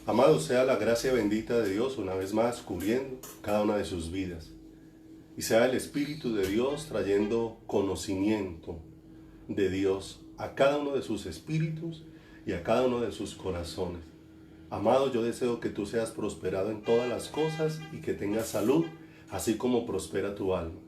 Amado, sea la gracia bendita de Dios una vez más cubriendo cada una de sus vidas. Y sea el Espíritu de Dios trayendo conocimiento de Dios a cada uno de sus espíritus y a cada uno de sus corazones. Amado, yo deseo que tú seas prosperado en todas las cosas y que tengas salud, así como prospera tu alma.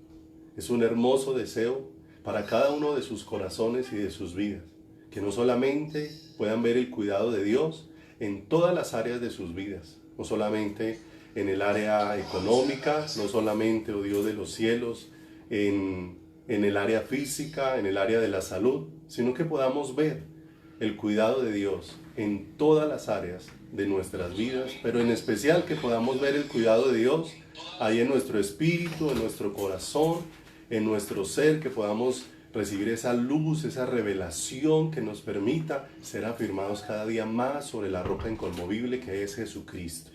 Es un hermoso deseo para cada uno de sus corazones y de sus vidas, que no solamente puedan ver el cuidado de Dios en todas las áreas de sus vidas, no solamente en el área económica, no solamente, oh Dios de los cielos, en el área física, en el área de la salud, sino que podamos ver el cuidado de Dios en todas las áreas de nuestras vidas, pero en especial que podamos ver el cuidado de Dios ahí en nuestro espíritu, en nuestro corazón, en nuestro ser, que podamos recibir esa luz, esa revelación que nos permita ser afirmados cada día más sobre la roca inconmovible que es Jesucristo.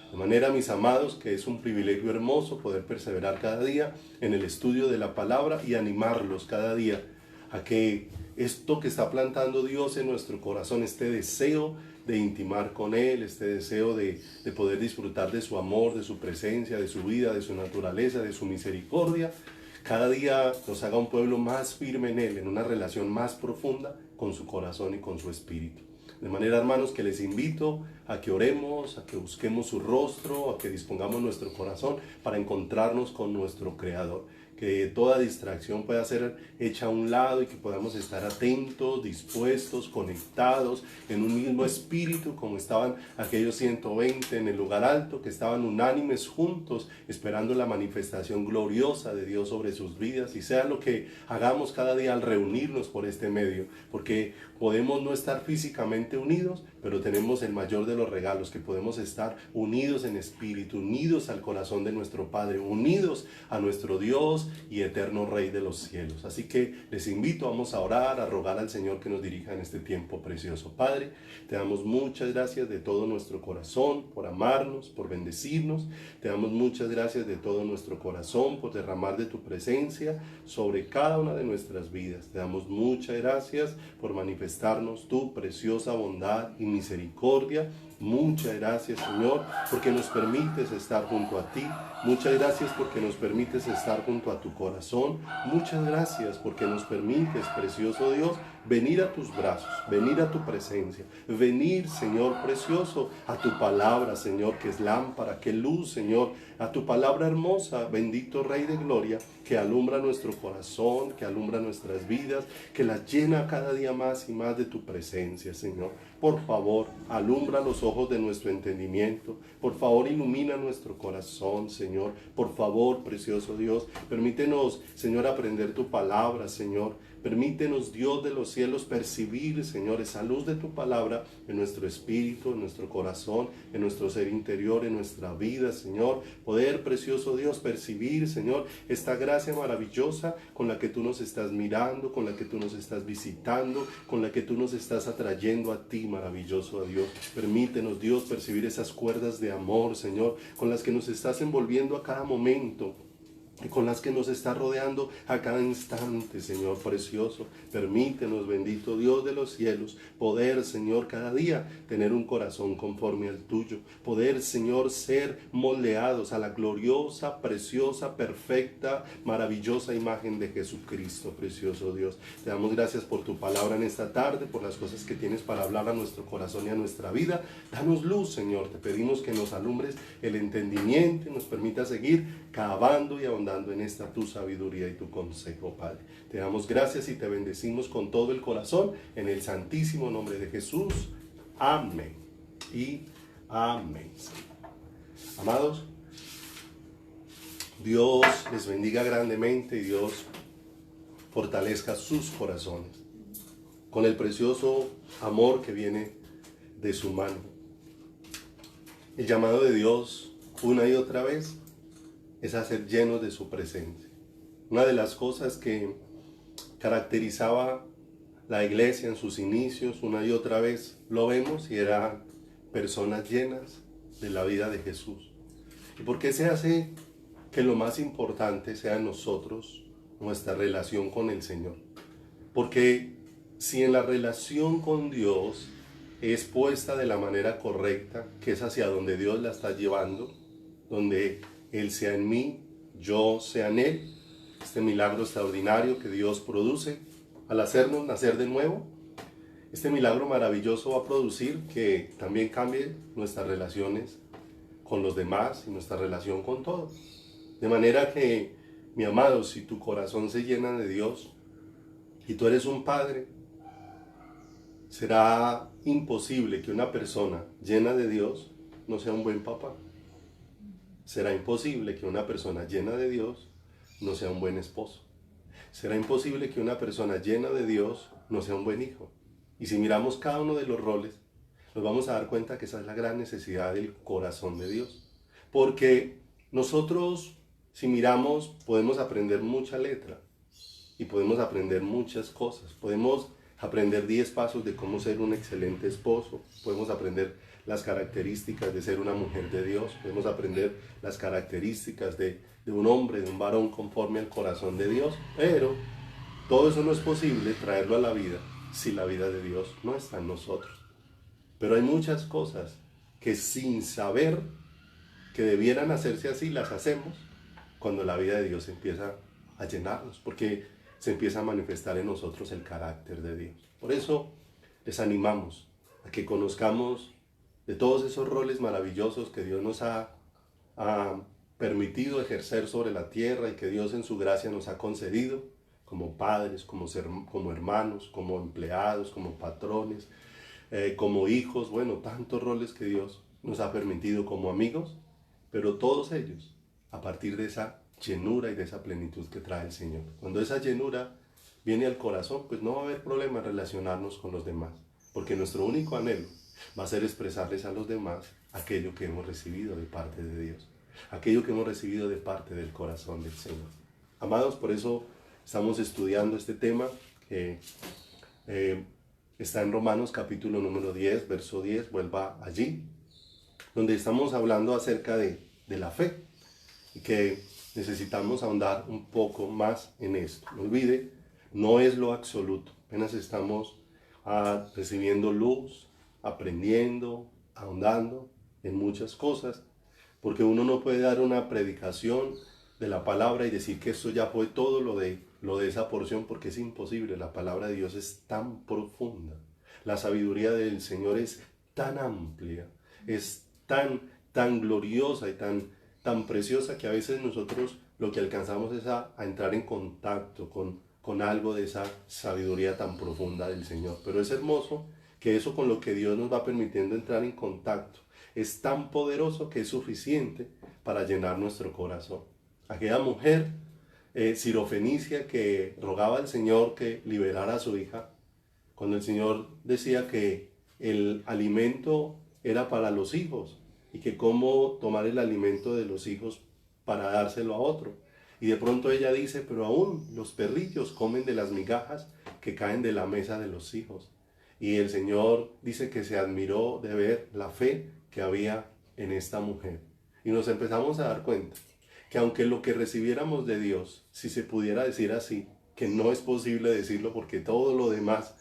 De manera, mis amados, que es un privilegio hermoso poder perseverar cada día en el estudio de la palabra y animarlos cada día a que esto que está plantando Dios en nuestro corazón, este deseo de intimar con Él, este deseo de poder disfrutar de su amor, de su presencia, de su vida, de su naturaleza, de su misericordia, cada día nos haga un pueblo más firme en Él, en una relación más profunda con su corazón y con su espíritu. De manera, hermanos, que les invito a que oremos, a que busquemos su rostro, a que dispongamos nuestro corazón para encontrarnos con nuestro Creador. Que toda distracción pueda ser hecha a un lado y que podamos estar atentos, dispuestos, conectados en un mismo espíritu, como estaban aquellos 120 en el lugar alto, que estaban unánimes juntos, esperando la manifestación gloriosa de Dios sobre sus vidas. Y sea lo que hagamos cada día al reunirnos por este medio, porque podemos no estar físicamente unidos, pero tenemos el mayor de los regalos, que podemos estar unidos en espíritu, unidos al corazón de nuestro Padre, unidos a nuestro Dios y eterno Rey de los cielos. Así que les invito, vamos a orar, a rogar al Señor que nos dirija en este tiempo precioso. Padre, te damos muchas gracias de todo nuestro corazón por amarnos, por bendecirnos. Te damos muchas gracias de todo nuestro corazón por derramar de tu presencia sobre cada una de nuestras vidas. Te damos muchas gracias por manifestarnos tu preciosa bondad y misericordia. Muchas gracias, Señor, porque nos permites estar junto a ti. Muchas gracias porque nos permites estar junto a tu corazón. Muchas gracias porque nos permites, precioso Dios, venir a tus brazos, venir a tu presencia, venir, Señor precioso, a tu palabra, Señor, que es lámpara, que luz, Señor, a tu palabra hermosa, bendito Rey de Gloria, que alumbra nuestro corazón, que alumbra nuestras vidas, que las llena cada día más y más de tu presencia, Señor. Por favor, alumbra los ojos de nuestro entendimiento. Por favor, ilumina nuestro corazón, Señor. Por favor, precioso Dios, permítenos, Señor, aprender tu palabra, Señor. Permítenos, Dios de los cielos, percibir, Señor, esa luz de tu palabra en nuestro espíritu, en nuestro corazón, en nuestro ser interior, en nuestra vida, Señor. Poder, precioso Dios, percibir, Señor, esta gracia maravillosa con la que tú nos estás mirando, con la que tú nos estás visitando, con la que tú nos estás atrayendo a ti, maravilloso Dios. Permítenos, Dios, percibir esas cuerdas de amor, Señor, con las que nos estás envolviendo a cada momento, y con las que nos está rodeando a cada instante, Señor precioso. Permítenos, bendito Dios de los cielos, poder, Señor, cada día tener un corazón conforme al tuyo. Poder, Señor, ser moldeados a la gloriosa, preciosa, perfecta, maravillosa imagen de Jesucristo, precioso Dios. Te damos gracias por tu palabra en esta tarde, por las cosas que tienes para hablar a nuestro corazón y a nuestra vida. Danos luz, Señor. Te pedimos que nos alumbres el entendimiento y nos permita seguir cavando y ahondando en esta tu sabiduría y tu consejo, Padre. Te damos gracias y te bendecimos con todo el corazón en el santísimo nombre de Jesús. Amén y amén. Amados, Dios les bendiga grandemente y Dios fortalezca sus corazones con el precioso amor que viene de su mano. El llamado de Dios una y otra vez es a ser llenos de su presencia. Una de las cosas que caracterizaba la iglesia en sus inicios, una y otra vez lo vemos, y eran personas llenas de la vida de Jesús. ¿Y por qué se hace que lo más importante sea en nosotros nuestra relación con el Señor? Porque si en la relación con Dios es puesta de la manera correcta, que es hacia donde Dios la está llevando, donde Él sea en mí, yo sea en Él, este milagro extraordinario que Dios produce al hacernos nacer de nuevo, este milagro maravilloso va a producir que también cambie nuestras relaciones con los demás y nuestra relación con todos. De manera que, mi amado, si tu corazón se llena de Dios y tú eres un padre, será imposible que una persona llena de Dios no sea un buen papá. Será imposible que una persona llena de Dios no sea un buen esposo. Será imposible que una persona llena de Dios no sea un buen hijo. Y si miramos cada uno de los roles, nos vamos a dar cuenta que esa es la gran necesidad del corazón de Dios. Porque nosotros, si miramos, podemos aprender mucha letra y podemos aprender muchas cosas. Podemos aprender 10 pasos de cómo ser un excelente esposo. Podemos aprender las características de ser una mujer de Dios. Podemos aprender las características de un hombre, de un varón conforme al corazón de Dios. Pero todo eso no es posible traerlo a la vida si la vida de Dios no está en nosotros. Pero hay muchas cosas que sin saber que debieran hacerse así, las hacemos cuando la vida de Dios empieza a llenarnos, porque se empieza a manifestar en nosotros el carácter de Dios. Por eso les animamos a que conozcamos de todos esos roles maravillosos que Dios nos ha permitido ejercer sobre la tierra y que Dios en su gracia nos ha concedido como padres, como hermanos, como empleados, como patrones, como hijos, bueno, tantos roles que Dios nos ha permitido como amigos, pero todos ellos a partir de esa llenura y de esa plenitud que trae el Señor. Cuando esa llenura viene al corazón, pues no va a haber problema en relacionarnos con los demás, porque nuestro único anhelo va a ser expresarles a los demás aquello que hemos recibido de parte de Dios, aquello que hemos recibido de parte del corazón del Señor. Amados, por eso estamos estudiando este tema que está en Romanos capítulo número 10, verso 10, vuelva allí, donde estamos hablando acerca de la fe y que necesitamos ahondar un poco más en esto. No olvide, no es lo absoluto, apenas estamos recibiendo luz, aprendiendo, ahondando en muchas cosas, porque uno no puede dar una predicación de la palabra y decir que esto ya fue todo lo de esa porción, porque es imposible. La palabra de Dios es tan profunda, la sabiduría del Señor es tan amplia, es tan gloriosa y tan preciosa, que a veces nosotros lo que alcanzamos es a entrar en contacto con algo de esa sabiduría tan profunda del Señor. Pero es hermoso que eso con lo que Dios nos va permitiendo entrar en contacto es tan poderoso que es suficiente para llenar nuestro corazón. Aquella mujer sirofenicia que rogaba al Señor que liberara a su hija, cuando el Señor decía que el alimento era para los hijos y que cómo tomar el alimento de los hijos para dárselo a otro. Y de pronto ella dice, pero aún los perrillos comen de las migajas que caen de la mesa de los hijos. Y el Señor dice que se admiró de ver la fe que había en esta mujer. Y nos empezamos a dar cuenta que aunque lo que recibiéramos de Dios, si se pudiera decir así, que no es posible decirlo porque todo lo demás,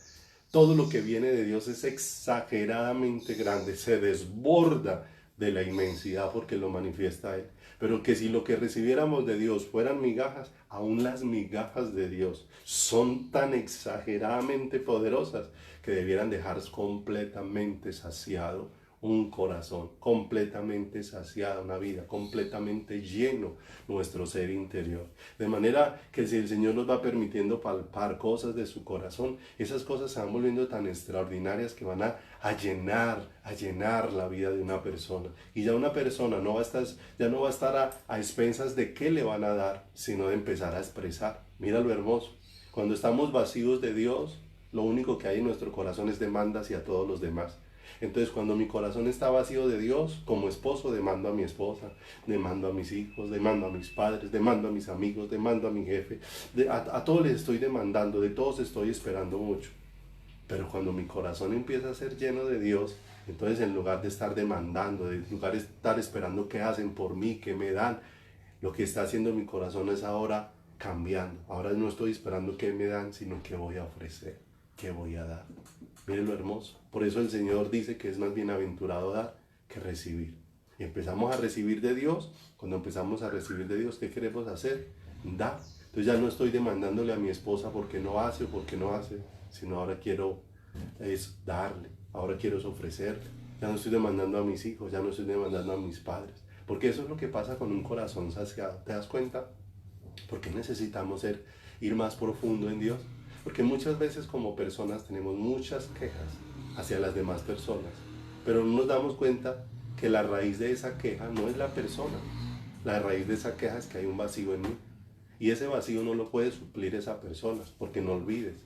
todo lo que viene de Dios es exageradamente grande, se desborda de la inmensidad porque lo manifiesta Él. Pero que si lo que recibiéramos de Dios fueran migajas, aún las migajas de Dios son tan exageradamente poderosas que debieran dejar completamente saciado un corazón, completamente saciada una vida, completamente lleno nuestro ser interior. De manera que si el Señor nos va permitiendo palpar cosas de su corazón, esas cosas se van volviendo tan extraordinarias que van a llenar la vida de una persona. Y ya una persona ya no va a estar a expensas de qué le van a dar, sino de empezar a expresar. Mira lo hermoso. Cuando estamos vacíos de Dios, lo único que hay en nuestro corazón es demanda hacia todos los demás. Entonces, cuando mi corazón está vacío de Dios, como esposo, demando a mi esposa, demando a mis hijos, demando a mis padres, demando a mis amigos, demando a mi jefe, a todos les estoy demandando, de todos estoy esperando mucho. Pero cuando mi corazón empieza a ser lleno de Dios, entonces en lugar de estar demandando, en lugar de estar esperando qué hacen por mí, qué me dan, lo que está haciendo mi corazón es ahora cambiando. Ahora no estoy esperando qué me dan, sino qué voy a ofrecer. ¿qué voy a dar? Miren lo hermoso. Por eso el Señor dice que es más bienaventurado dar que recibir. Y empezamos a recibir de Dios. Cuando empezamos a recibir de Dios, ¿qué queremos hacer? Dar. Entonces ya no estoy demandándole a mi esposa porque no hace o porque no hace, sino ahora quiero es darle, ahora quiero es ofrecerle. Ya no estoy demandando a mis hijos, ya no estoy demandando a mis padres. Porque eso es lo que pasa con un corazón saciado. ¿Te das cuenta? ¿Por qué necesitamos ir más profundo en Dios? Porque muchas veces como personas tenemos muchas quejas hacia las demás personas, pero no nos damos cuenta que la raíz de esa queja no es la persona. La raíz de esa queja es que hay un vacío en mí. Y ese vacío no lo puede suplir esa persona, porque no olvides.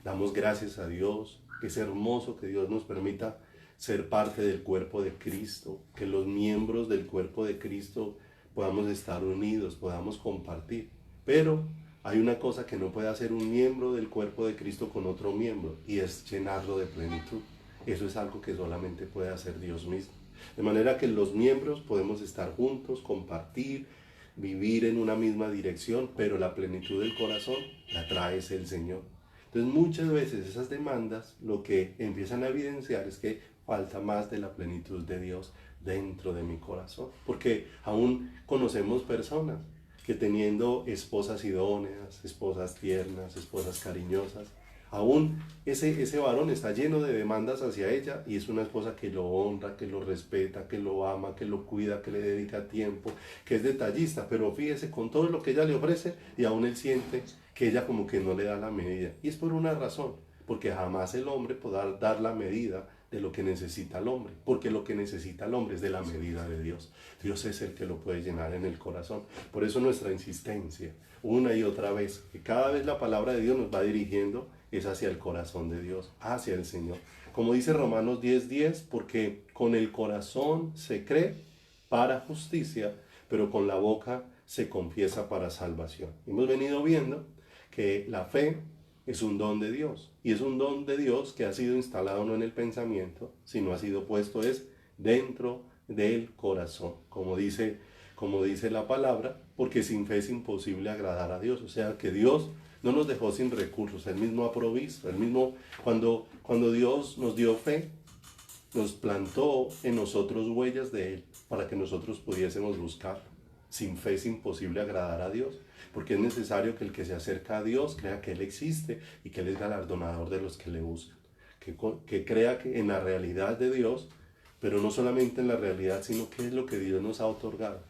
Damos gracias a Dios. Es hermoso que Dios nos permita ser parte del cuerpo de Cristo, que los miembros del cuerpo de Cristo podamos estar unidos, podamos compartir. Pero hay una cosa que no puede hacer un miembro del cuerpo de Cristo con otro miembro, y es llenarlo de plenitud. Eso es algo que solamente puede hacer Dios mismo. De manera que los miembros podemos estar juntos, compartir, vivir en una misma dirección, pero la plenitud del corazón la trae el Señor. Entonces muchas veces esas demandas lo que empiezan a evidenciar es que falta más de la plenitud de Dios dentro de mi corazón. Porque aún conocemos personas que teniendo esposas idóneas, esposas tiernas, esposas cariñosas, aún ese varón está lleno de demandas hacia ella y es una esposa que lo honra, que lo respeta, que lo ama, que lo cuida, que le dedica tiempo, que es detallista, pero fíjese con todo lo que ella le ofrece y aún él siente que ella como que no le da la medida. Y es por una razón, porque jamás el hombre podrá dar la medida de lo que necesita el hombre, porque lo que necesita el hombre es de la medida de Dios. Dios es el que lo puede llenar en el corazón. Por eso nuestra insistencia, una y otra vez, que cada vez la palabra de Dios nos va dirigiendo, es hacia el corazón de Dios, hacia el Señor. Como dice Romanos 10:10, porque con el corazón se cree para justicia, pero con la boca se confiesa para salvación. Hemos venido viendo que la fe es un don de Dios, y es un don de Dios que ha sido instalado no en el pensamiento, sino ha sido puesto es dentro del corazón, como dice la palabra, porque sin fe es imposible agradar a Dios. O sea que Dios no nos dejó sin recursos, Él mismo ha provisto, Él mismo, cuando Dios nos dio fe, nos plantó en nosotros huellas de Él para que nosotros pudiésemos buscarlo. Sin fe es imposible agradar a Dios, porque es necesario que el que se acerca a Dios crea que Él existe y que Él es galardonador de los que le buscan. Que crea que en la realidad de Dios, pero no solamente en la realidad, sino que es lo que Dios nos ha otorgado.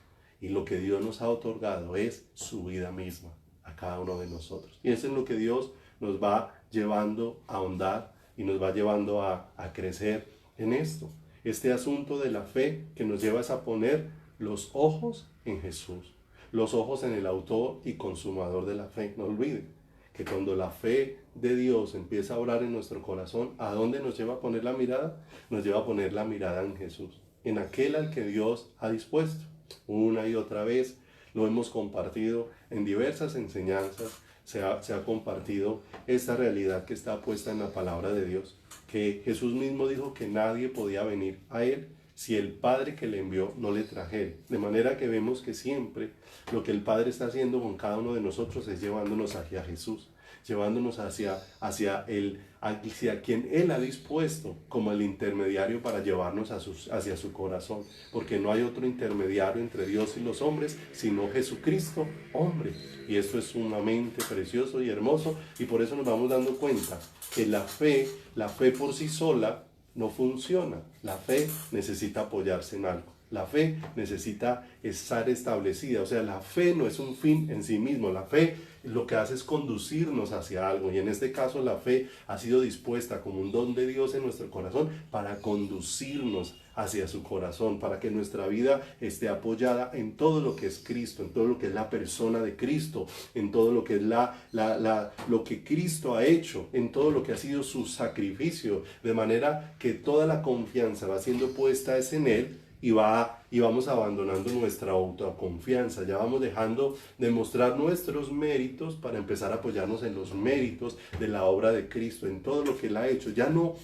Y lo que Dios nos ha otorgado es su vida misma a cada uno de nosotros. Y eso es lo que Dios nos va llevando a ahondar y nos va llevando a crecer en esto. Este asunto de la fe que nos lleva a poner los ojos en Jesús, los ojos en el autor y consumador de la fe. No olviden que cuando la fe de Dios empieza a obrar en nuestro corazón, ¿a dónde nos lleva a poner la mirada? Nos lleva a poner la mirada en Jesús, en aquel al que Dios ha dispuesto. Una y otra vez lo hemos compartido en diversas enseñanzas, se ha compartido esta realidad que está puesta en la palabra de Dios, que Jesús mismo dijo que nadie podía venir a Él si el Padre que le envió no le trajera. De manera que vemos que siempre lo que el Padre está haciendo con cada uno de nosotros es llevándonos hacia Jesús, llevándonos hacia quien Él ha dispuesto como el intermediario para llevarnos hacia su corazón, porque no hay otro intermediario entre Dios y los hombres, sino Jesucristo, hombre. Y esto es sumamente precioso y hermoso, y por eso nos vamos dando cuenta que la fe por sí sola no funciona. La fe necesita apoyarse en algo. La fe necesita estar establecida. O sea, la fe no es un fin en sí mismo. La fe lo que hace es conducirnos hacia algo. Y en este caso la fe ha sido dispuesta como un don de Dios en nuestro corazón para conducirnos hacia su corazón, para que nuestra vida esté apoyada en todo lo que es Cristo, en todo lo que es la persona de Cristo, en todo lo que es lo que Cristo ha hecho, en todo lo que ha sido su sacrificio, de manera que toda la confianza va siendo puesta es en Él, y vamos abandonando nuestra autoconfianza, ya vamos dejando de mostrar nuestros méritos para empezar a apoyarnos en los méritos de la obra de Cristo, en todo lo que Él ha hecho. Ya no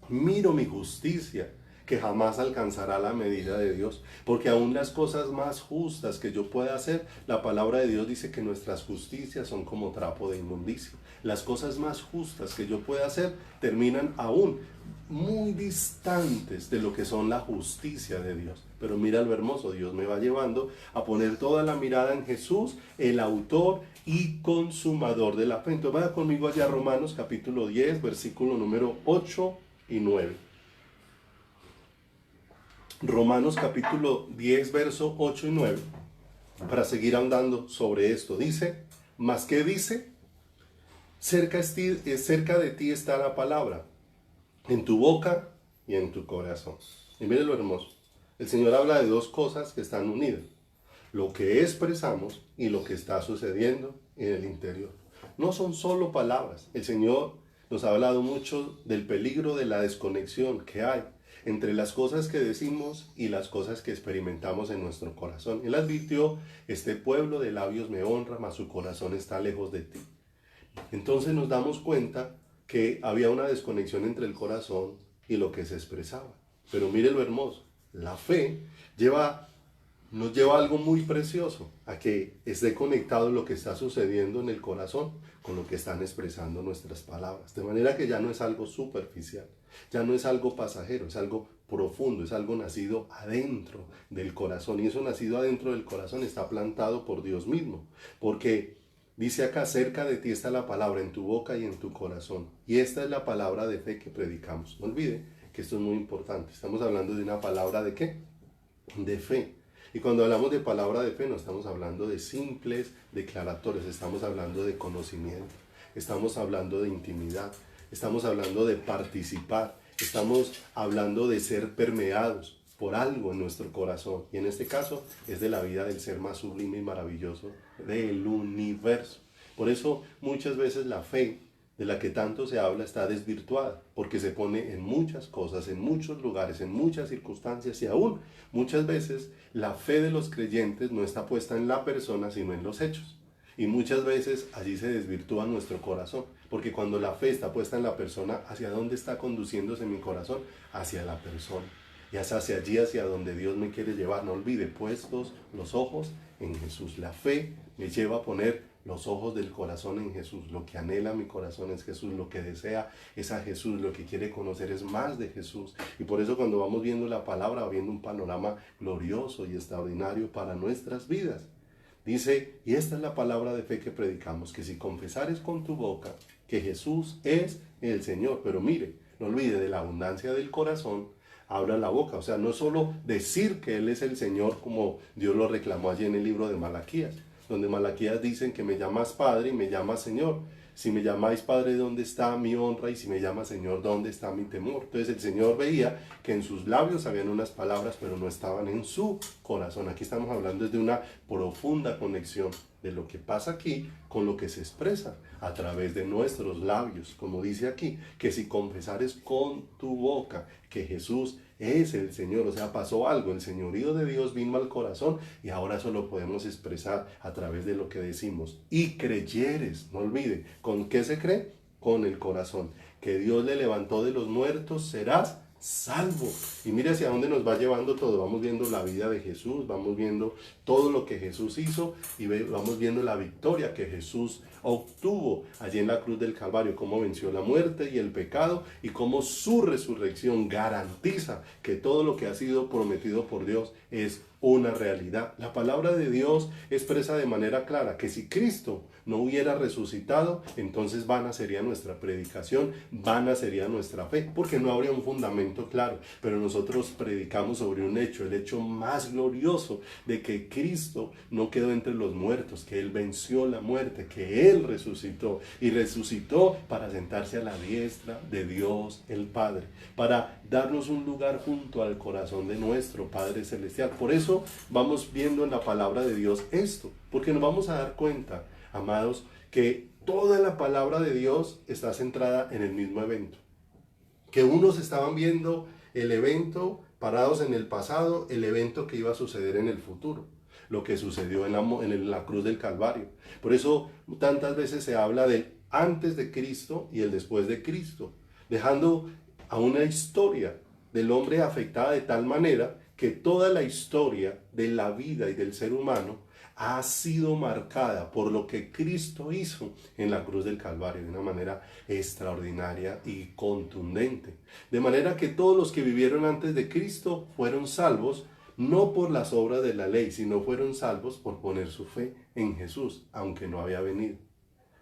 miro mi justicia, que jamás alcanzará la medida de Dios, porque aún las cosas más justas que yo pueda hacer, la palabra de Dios dice que nuestras justicias son como trapo de inmundicia. las cosas más justas que yo pueda hacer terminan aún muy distantes de lo que son la justicia de Dios. Pero mira lo hermoso, Dios me va llevando a poner toda la mirada en Jesús, el autor y consumador de la fe. Entonces vaya conmigo allá a Romanos capítulo 10, versículo número 8 y 9. Romanos capítulo 10, verso 8 y 9, para seguir andando sobre esto. Dice, ¿más qué dice? Cerca de ti está la palabra, en tu boca y en tu corazón. Y mire lo hermoso. El Señor habla de dos cosas que están unidas. Lo que expresamos y lo que está sucediendo en el interior. No son solo palabras. El Señor nos ha hablado mucho del peligro de la desconexión que hay entre las cosas que decimos y las cosas que experimentamos en nuestro corazón. Él advirtió, este pueblo de labios me honra, mas su corazón está lejos de ti. Entonces nos damos cuenta que había una desconexión entre el corazón y lo que se expresaba. Pero mire lo hermoso, la fe nos lleva a algo muy precioso, a que esté conectado lo que está sucediendo en el corazón con lo que están expresando nuestras palabras. De manera que ya no es algo superficial, ya no es algo pasajero, es algo profundo, es algo nacido adentro del corazón. Y eso nacido adentro del corazón está plantado por Dios mismo, porque dice acá, cerca de ti está la palabra en tu boca y en tu corazón. Y esta es la palabra de fe que predicamos. No olvide que esto es muy importante. Estamos hablando de una palabra ¿de qué? De fe. Y cuando hablamos de palabra de fe no estamos hablando de simples declaratorios, estamos hablando de conocimiento, estamos hablando de intimidad, estamos hablando de participar, estamos hablando de ser permeados por algo en nuestro corazón. Y en este caso es de la vida del ser más sublime y maravilloso del universo. Por eso muchas veces la fe de la que tanto se habla está desvirtuada, porque se pone en muchas cosas, en muchos lugares, en muchas circunstancias, y aún muchas veces la fe de los creyentes no está puesta en la persona, sino en los hechos. Y muchas veces allí se desvirtúa nuestro corazón, porque cuando la fe está puesta en la persona, ¿hacia dónde está conduciéndose mi corazón? Hacia la persona. Y es hacia allí, hacia donde Dios me quiere llevar. No olvide, puestos los ojos en Jesús. La fe me lleva a poner los ojos del corazón en Jesús. Lo que anhela mi corazón es Jesús, lo que desea es a Jesús, lo que quiere conocer es más de Jesús. Y por eso cuando vamos viendo la palabra, va viendo un panorama glorioso y extraordinario para nuestras vidas. Dice, y esta es la palabra de fe que predicamos, que si confesares con tu boca que Jesús es el Señor, pero mire, no olvide, de la abundancia del corazón abra la boca. O sea, no solo decir que Él es el Señor como Dios lo reclamó allí en el libro de Malaquías, donde Malaquías dicen que me llamas Padre y me llamas Señor. Si me llamáis Padre, ¿dónde está mi honra? Y si me llamas Señor, ¿dónde está mi temor? Entonces el Señor veía que en sus labios habían unas palabras, pero no estaban en su corazón. Aquí estamos hablando de una profunda conexión de lo que pasa aquí con lo que se expresa a través de nuestros labios. Como dice aquí, que si confesares con tu boca que Jesús es el Señor, o sea, pasó algo, el señorío de Dios vino al corazón y ahora eso lo podemos expresar a través de lo que decimos. Y creyeres, no olvide, ¿con qué se cree? Con el corazón. Que Dios le levantó de los muertos, serás salvo. Y mire hacia dónde nos va llevando todo. Vamos viendo la vida de Jesús, vamos viendo todo lo que Jesús hizo y vamos viendo la victoria que Jesús obtuvo allí en la cruz del Calvario, cómo venció la muerte y el pecado y cómo su resurrección garantiza que todo lo que ha sido prometido por Dios es una realidad. La palabra de Dios expresa de manera clara que si Cristo no hubiera resucitado, entonces vana sería nuestra predicación, vana sería nuestra fe, porque no habría un fundamento claro. Pero nosotros predicamos sobre un hecho, el hecho más glorioso de que Cristo no quedó entre los muertos, que Él venció la muerte, que Él resucitó y resucitó para sentarse a la diestra de Dios el Padre, para darnos un lugar junto al corazón de nuestro Padre Celestial. Por eso vamos viendo en la palabra de Dios esto, porque nos vamos a dar cuenta, amados, que toda la palabra de Dios está centrada en el mismo evento. Que unos estaban viendo el evento parados en el pasado, el evento que iba a suceder en el futuro, lo que sucedió en la cruz del Calvario. Por eso tantas veces se habla del antes de Cristo y el después de Cristo, dejando a una historia del hombre afectada de tal manera que toda la historia de la vida y del ser humano ha sido marcada por lo que Cristo hizo en la cruz del Calvario de una manera extraordinaria y contundente. De manera que todos los que vivieron antes de Cristo fueron salvos, no por las obras de la ley, sino fueron salvos por poner su fe en Jesús, aunque no había venido.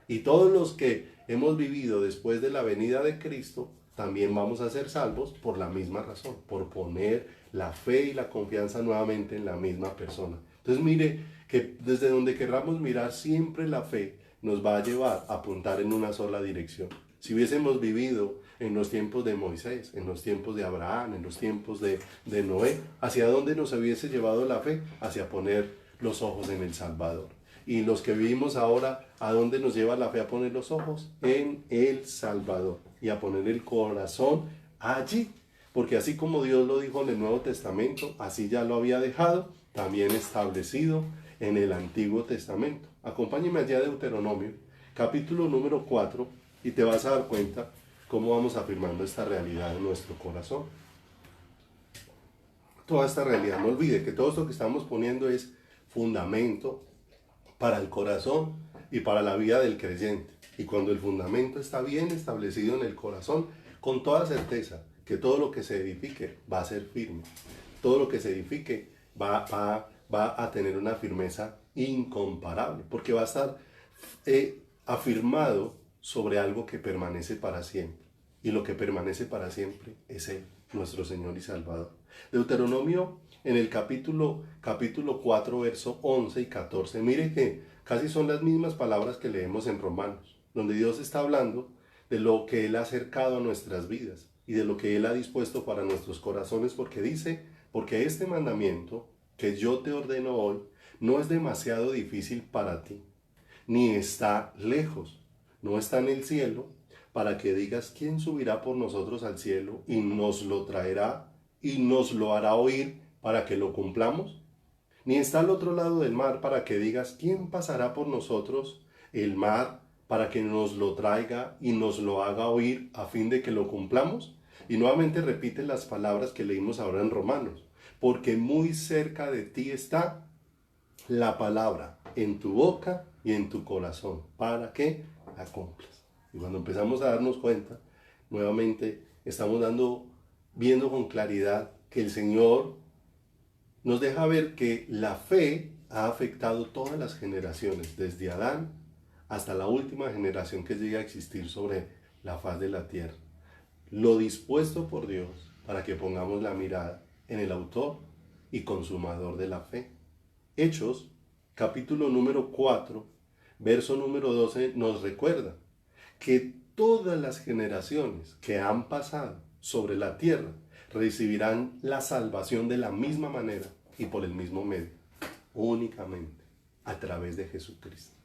Y todos los que hemos vivido después de la venida de Cristo, también vamos a ser salvos por la misma razón, por poner la fe y la confianza nuevamente en la misma persona. Entonces mire que desde donde querramos mirar, siempre la fe nos va a llevar a apuntar en una sola dirección. Si hubiésemos vivido en los tiempos de Moisés, en los tiempos de Abraham, en los tiempos de Noé, ¿hacia dónde nos hubiese llevado la fe? Hacia poner los ojos en el Salvador. Y los que vivimos ahora, ¿a dónde nos lleva la fe a poner los ojos? En el Salvador. Y a poner el corazón allí. Porque así como Dios lo dijo en el Nuevo Testamento, así ya lo había dejado, también establecido en el Antiguo Testamento. Acompáñeme allá a Deuteronomio, capítulo número 4, y te vas a dar cuenta cómo vamos afirmando esta realidad en nuestro corazón. Toda esta realidad, no olvide que todo esto que estamos poniendo es fundamento para el corazón y para la vida del creyente. Y cuando el fundamento está bien establecido en el corazón, con toda certeza que todo lo que se edifique va a ser firme. Todo lo que se edifique va a tener una firmeza incomparable, porque va a estar afirmado sobre algo que permanece para siempre. Y lo que permanece para siempre es Él, nuestro Señor y Salvador. Deuteronomio en el capítulo 4, verso 11 y 14. Mire que casi son las mismas palabras que leemos en Romanos, donde Dios está hablando de lo que Él ha acercado a nuestras vidas y de lo que Él ha dispuesto para nuestros corazones, porque dice, porque este mandamiento que yo te ordeno hoy no es demasiado difícil para ti, ni está lejos, no está en el cielo, para que digas, ¿quién subirá por nosotros al cielo y nos lo traerá y nos lo hará oír para que lo cumplamos? Ni está al otro lado del mar para que digas, ¿quién pasará por nosotros el mar para que nos lo traiga y nos lo haga oír a fin de que lo cumplamos? Y nuevamente repite las palabras que leímos ahora en Romanos. Porque muy cerca de ti está la palabra, en tu boca y en tu corazón, para que la cumplas. Y cuando empezamos a darnos cuenta, nuevamente estamos viendo con claridad que el Señor nos deja ver que la fe ha afectado todas las generaciones, desde Adán hasta la última generación que llegue a existir sobre la faz de la tierra. Lo dispuesto por Dios para que pongamos la mirada en el autor y consumador de la fe. Hechos, capítulo número 4, verso número 12, nos recuerda que todas las generaciones que han pasado sobre la tierra recibirán la salvación de la misma manera y por el mismo medio, únicamente a través de Jesucristo.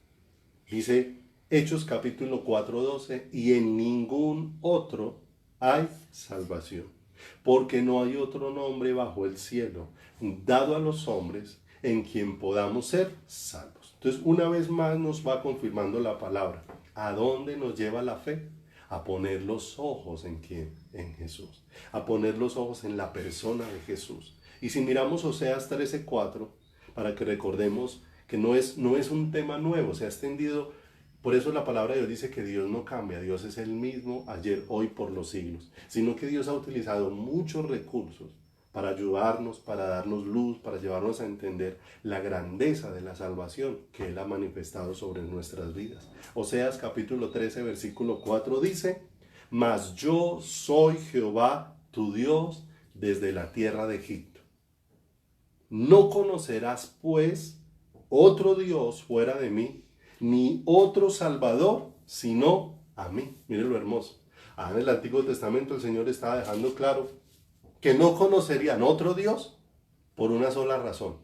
Dice Hechos capítulo 4, 12, y en ningún otro hay salvación, porque no hay otro nombre bajo el cielo dado a los hombres en quien podamos ser salvos. Entonces, una vez más nos va confirmando la palabra. ¿A dónde nos lleva la fe? A poner los ojos ¿en quién? En Jesús. A poner los ojos en la persona de Jesús. Y si miramos Oseas 13:4, para que recordemos que no es un tema nuevo, se ha extendido. Por eso la palabra de Dios dice que Dios no cambia, Dios es el mismo ayer, hoy, por los siglos, sino que Dios ha utilizado muchos recursos para ayudarnos, para darnos luz, para llevarnos a entender la grandeza de la salvación que Él ha manifestado sobre nuestras vidas. Oseas capítulo 13, versículo 4 dice, mas yo soy Jehová tu Dios desde la tierra de Egipto. No conocerás pues otro Dios fuera de mí, ni otro Salvador, sino a mí. Mire lo hermoso. En el Antiguo Testamento el Señor estaba dejando claro que no conocerían otro Dios por una sola razón,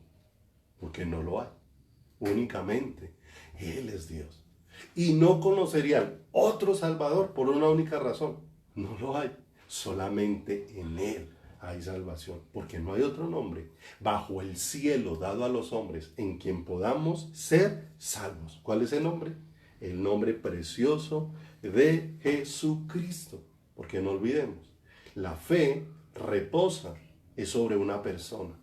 porque no lo hay. Únicamente Él es Dios. Y no conocerían otro Salvador por una única razón, no lo hay. Solamente en Él hay salvación, porque no hay otro nombre bajo el cielo dado a los hombres en quien podamos ser salvos. ¿Cuál es el nombre? El nombre precioso de Jesucristo. Porque no olvidemos, la fe reposa es sobre una persona.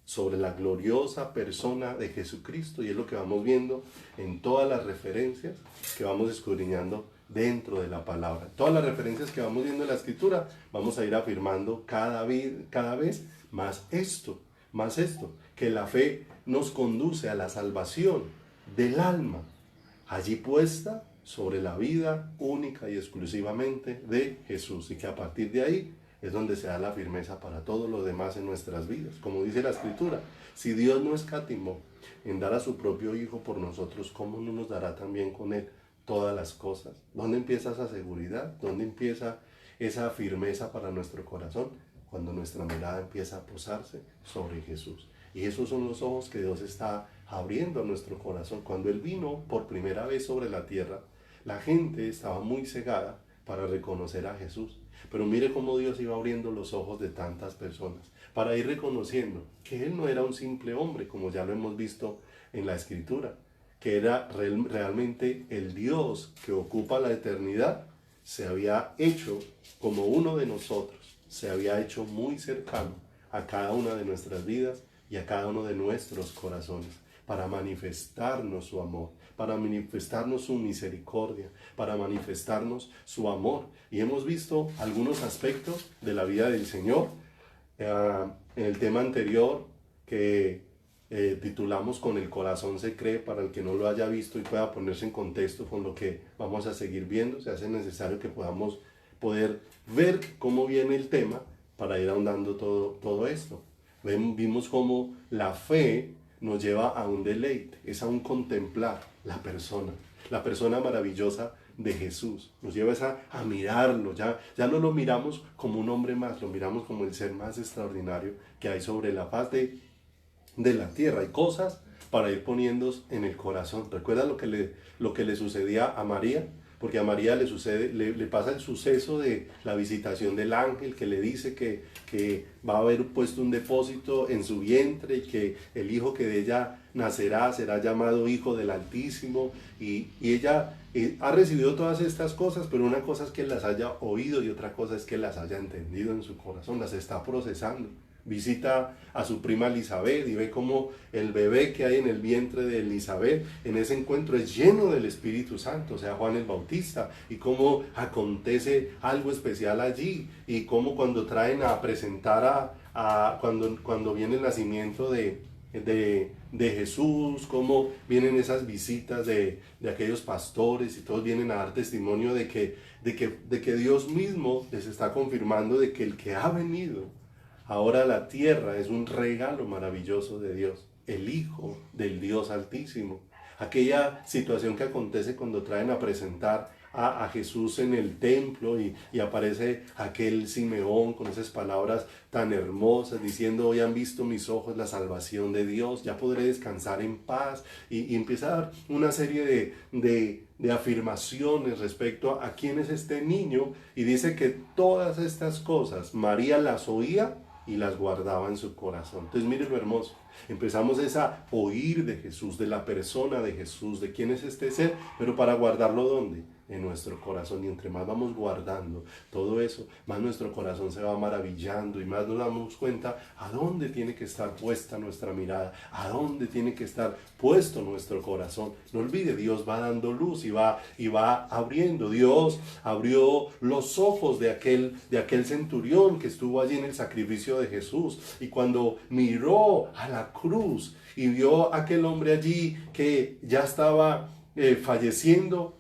sobre la gloriosa persona de Jesucristo, y es lo que vamos viendo en todas las referencias que vamos escudriñando dentro de la palabra. Todas las referencias que vamos viendo en la Escritura, vamos a ir afirmando cada vez más esto, que la fe nos conduce a la salvación del alma, allí puesta sobre la vida única y exclusivamente de Jesús, y que a partir de ahí es donde se da la firmeza para todo lo demás en nuestras vidas. Como dice la Escritura, si Dios no escatimó en dar a su propio Hijo por nosotros, ¿cómo no nos dará también con Él todas las cosas? ¿Dónde empieza esa seguridad? ¿Dónde empieza esa firmeza para nuestro corazón? Cuando nuestra mirada empieza a posarse sobre Jesús. Y esos son los ojos que Dios está abriendo a nuestro corazón. Cuando Él vino por primera vez sobre la tierra, la gente estaba muy cegada para reconocer a Jesús. Pero mire cómo Dios iba abriendo los ojos de tantas personas para ir reconociendo que Él no era un simple hombre, como ya lo hemos visto en la Escritura, que era realmente el Dios que ocupa la eternidad, se había hecho como uno de nosotros, se había hecho muy cercano a cada una de nuestras vidas y a cada uno de nuestros corazones, para manifestarnos su amor, para manifestarnos su misericordia, para manifestarnos su amor. Y hemos visto algunos aspectos de la vida del Señor en el tema anterior que titulamos Con el corazón se cree. Para el que no lo haya visto y pueda ponerse en contexto con lo que vamos a seguir viendo, se hace necesario que podamos poder ver cómo viene el tema para ir ahondando todo esto. Vimos cómo la fe nos lleva a un deleite, es a un contemplar la persona maravillosa de Jesús. Nos lleva a mirarlo, ya no lo miramos como un hombre más, lo miramos como el ser más extraordinario que hay sobre la faz de la tierra. Hay cosas para ir poniendo en el corazón. ¿Recuerda lo que le sucedía a María? Porque a María le pasa el suceso de la visitación del ángel que le dice que va a haber puesto un depósito en su vientre y que el hijo que de ella nacerá será llamado Hijo del Altísimo. Y ella ha recibido todas estas cosas, pero una cosa es que las haya oído y otra cosa es que las haya entendido en su corazón, las está procesando. Visita a su prima Elizabeth y ve cómo el bebé que hay en el vientre de Elizabeth en ese encuentro es lleno del Espíritu Santo, o sea, Juan el Bautista, y cómo acontece algo especial allí, y cómo cuando traen a presentar cuando viene el nacimiento de Jesús, cómo vienen esas visitas de aquellos pastores y todos vienen a dar testimonio de que Dios mismo les está confirmando de que el que ha venido ahora a la tierra es un regalo maravilloso de Dios, el Hijo del Dios Altísimo. Aquella situación que acontece cuando traen a presentar a Jesús en el templo y aparece aquel Simeón con esas palabras tan hermosas diciendo: hoy han visto mis ojos la salvación de Dios, ya podré descansar en paz, y empieza a dar una serie de afirmaciones respecto a quién es este niño, y dice que todas estas cosas María las oía y las guardaba en su corazón. Entonces mire lo hermoso, empezamos a oír de Jesús, de la persona de Jesús, de quién es este ser, pero para guardarlo ¿dónde? En nuestro corazón. Y entre más vamos guardando todo eso, más nuestro corazón se va maravillando y más nos damos cuenta a dónde tiene que estar puesta nuestra mirada, a dónde tiene que estar puesto nuestro corazón. No olvide, Dios va dando luz y va abriendo. Dios abrió los ojos de aquel centurión que estuvo allí en el sacrificio de Jesús, y cuando miró a la cruz y vio a aquel hombre allí que ya estaba falleciendo,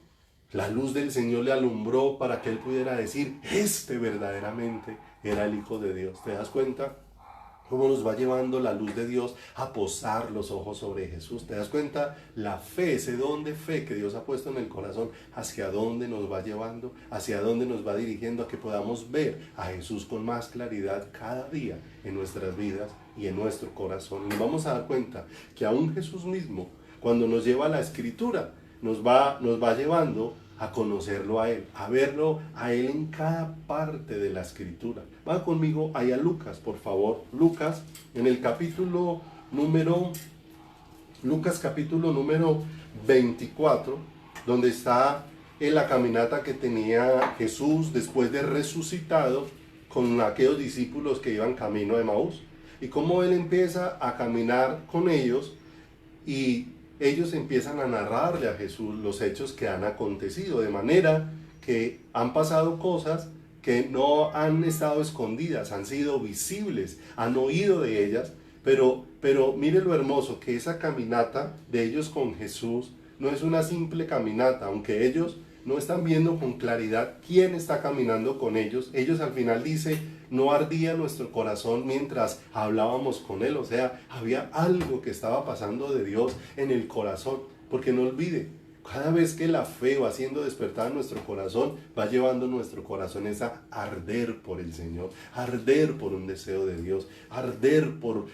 la luz del Señor le alumbró para que él pudiera decir: este verdaderamente era el Hijo de Dios. ¿Te das cuenta cómo nos va llevando la luz de Dios a posar los ojos sobre Jesús? ¿Te das cuenta la fe, ese don de fe que Dios ha puesto en el corazón, hacia dónde nos va llevando, hacia dónde nos va dirigiendo, a que podamos ver a Jesús con más claridad cada día en nuestras vidas y en nuestro corazón? Y nos vamos a dar cuenta que aún Jesús mismo, cuando nos lleva a la Escritura, nos va llevando a conocerlo a Él, a verlo a Él en cada parte de la Escritura. Va conmigo ahí a Lucas, por favor. Lucas, en el capítulo número 24, donde está en la caminata que tenía Jesús después de resucitado con aquellos discípulos que iban camino de Emaús. y cómo Él empieza a caminar con ellos y ellos empiezan a narrarle a Jesús los hechos que han acontecido, de manera que han pasado cosas que no han estado escondidas, han sido visibles, han oído de ellas, pero mire lo hermoso, que esa caminata de ellos con Jesús no es una simple caminata, aunque ellos no están viendo con claridad quién está caminando con ellos. Ellos al final dice, no ardía nuestro corazón mientras hablábamos con Él. O sea, había algo que estaba pasando de Dios en el corazón. Porque no olvide, cada vez que la fe va siendo despertada en nuestro corazón, va llevando nuestro corazón a arder por el Señor, arder por un deseo de Dios, arder por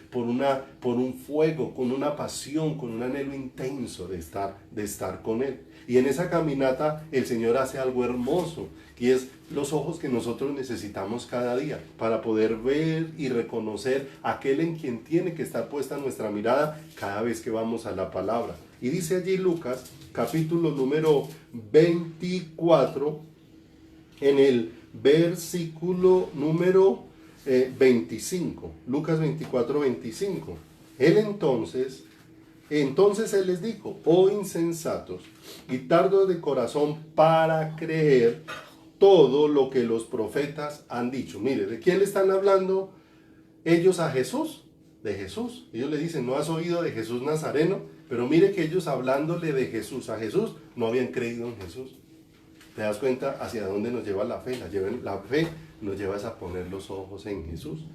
un fuego, con una pasión, con un anhelo intenso de estar con Él. Y en esa caminata el Señor hace algo hermoso, y es los ojos que nosotros necesitamos cada día para poder ver y reconocer aquel en quien tiene que estar puesta nuestra mirada cada vez que vamos a la palabra. Y dice allí Lucas, capítulo número 24, en el versículo número 25. Lucas 24, 25. Entonces Él les dijo, oh insensatos y tardos de corazón para creer todo lo que los profetas han dicho. Mire, ¿de quién le están hablando ellos a Jesús? De Jesús. Ellos le dicen, ¿no has oído de Jesús Nazareno? Pero mire que ellos hablándole de Jesús a Jesús, no habían creído en Jesús. ¿Te das cuenta hacia dónde nos lleva la fe? La fe nos lleva a poner los ojos en Jesús.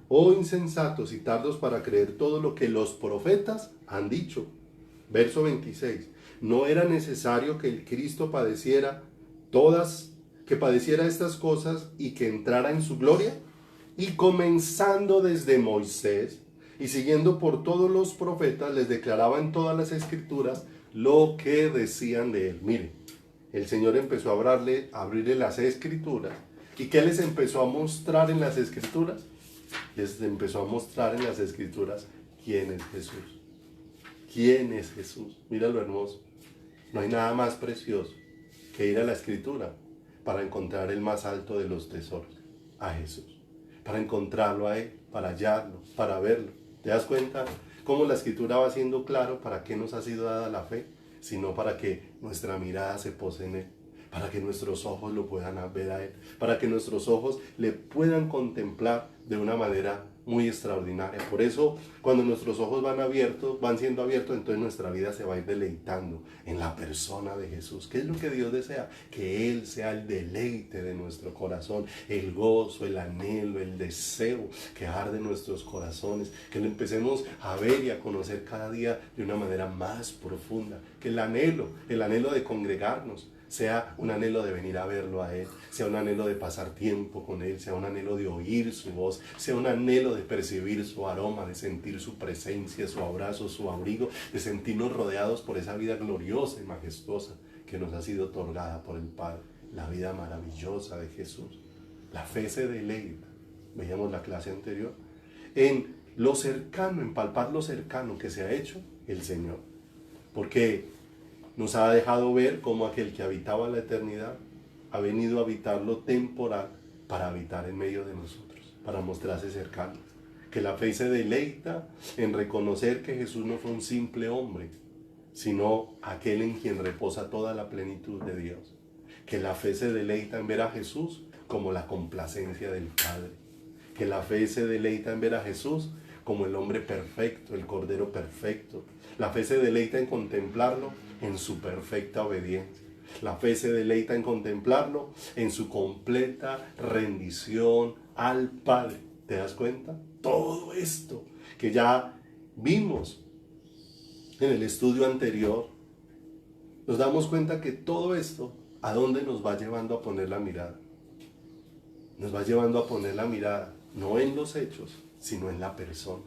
Oh insensatos y tardos para creer todo lo que los profetas han dicho. Verso 26. ¿No era necesario que el Cristo padeciera estas cosas y que entrara en su gloria? Y comenzando desde Moisés y siguiendo por todos los profetas, les declaraba en todas las escrituras lo que decían de él. Miren, el Señor empezó a abrirle las escrituras. ¿Y qué les empezó a mostrar en las escrituras? Les empezó a mostrar en las escrituras quién es Jesús. ¿Quién es Jesús? Mira lo hermoso. No hay nada más precioso que ir a la escritura para encontrar el más alto de los tesoros, a Jesús. Para encontrarlo a Él, para hallarlo, para verlo. ¿Te das cuenta cómo la escritura va siendo claro para qué nos ha sido dada la fe? Sino para que nuestra mirada se pose en Él, para que nuestros ojos lo puedan ver a Él, para que nuestros ojos le puedan contemplar de una manera muy extraordinaria. Por eso, cuando nuestros ojos van siendo abiertos, entonces nuestra vida se va a ir deleitando en la persona de Jesús. ¿Qué es lo que Dios desea? Que Él sea el deleite de nuestro corazón, el gozo, el anhelo, el deseo que arde en nuestros corazones, que lo empecemos a ver y a conocer cada día de una manera más profunda, que el anhelo de congregarnos sea un anhelo de venir a verlo a Él, sea un anhelo de pasar tiempo con Él, sea un anhelo de oír su voz, sea un anhelo de percibir su aroma, de sentir su presencia, su abrazo, su abrigo, de sentirnos rodeados por esa vida gloriosa y majestuosa que nos ha sido otorgada por el Padre, la vida maravillosa de Jesús. La fe se deleita, veíamos la clase anterior, en lo cercano, en palpar lo cercano que se ha hecho el Señor, porque nos ha dejado ver cómo aquel que habitaba la eternidad ha venido a habitar lo temporal para habitar en medio de nosotros, para mostrarse cercano. Que la fe se deleita en reconocer que Jesús no fue un simple hombre, sino aquel en quien reposa toda la plenitud de Dios. Que la fe se deleita en ver a Jesús como la complacencia del Padre. Que la fe se deleita en ver a Jesús como el hombre perfecto, el Cordero perfecto. La fe se deleita en contemplarlo en su perfecta obediencia. La fe se deleita en contemplarlo en su completa rendición al Padre. ¿Te das cuenta? Todo esto que ya vimos en el estudio anterior, nos damos cuenta que todo esto, ¿a dónde nos va llevando a poner la mirada? Nos va llevando a poner la mirada, no en los hechos, sino en la persona.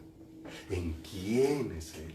¿En quién es Él?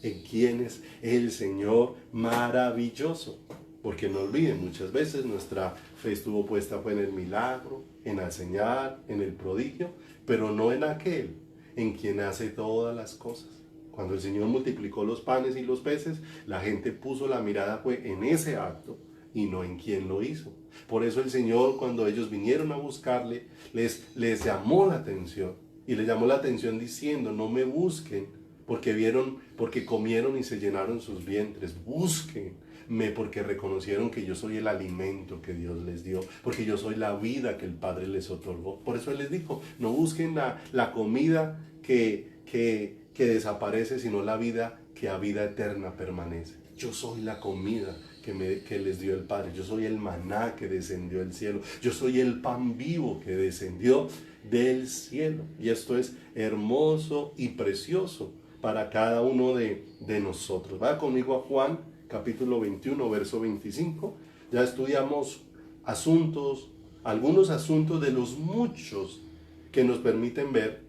¿En quién es el Señor maravilloso? Porque no olviden, muchas veces nuestra fe estuvo puesta en el milagro, en la señal, en el prodigio, pero no en aquel en quien hace todas las cosas. Cuando el Señor multiplicó los panes y los peces, la gente puso la mirada en ese acto y no en quien lo hizo. Por eso el Señor, cuando ellos vinieron a buscarle, les llamó la atención Y le llamó la atención diciendo, no me busquen porque comieron y se llenaron sus vientres. Búsquenme porque reconocieron que yo soy el alimento que Dios les dio, porque yo soy la vida que el Padre les otorgó. Por eso Él les dijo, no busquen la comida que desaparece, sino la vida que a vida eterna permanece. Yo soy la comida que les dio el Padre. Yo soy el maná que descendió del cielo. Yo soy el pan vivo que descendió del cielo. Y esto es hermoso y precioso para cada uno de nosotros. Vaya conmigo a Juan, capítulo 21, verso 25. Ya estudiamos algunos asuntos de los muchos que nos permiten ver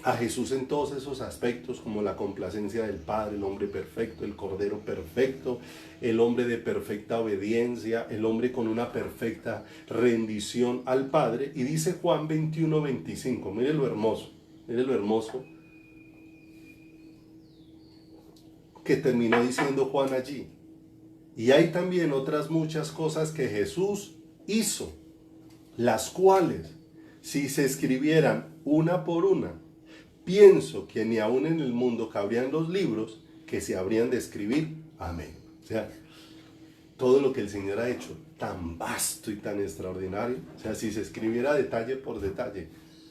a Jesús en todos esos aspectos, como la complacencia del Padre, el hombre perfecto, el Cordero perfecto, el hombre de perfecta obediencia, el hombre con una perfecta rendición al Padre. Y dice Juan 21, 25, mire lo hermoso que terminó diciendo Juan allí. Y hay también otras muchas cosas que Jesús hizo, las cuales, si se escribieran una por una, pienso que ni aún en el mundo cabrían los libros que se habrían de escribir. Amén. O sea, todo lo que el Señor ha hecho, tan vasto y tan extraordinario. O sea, si se escribiera detalle por detalle,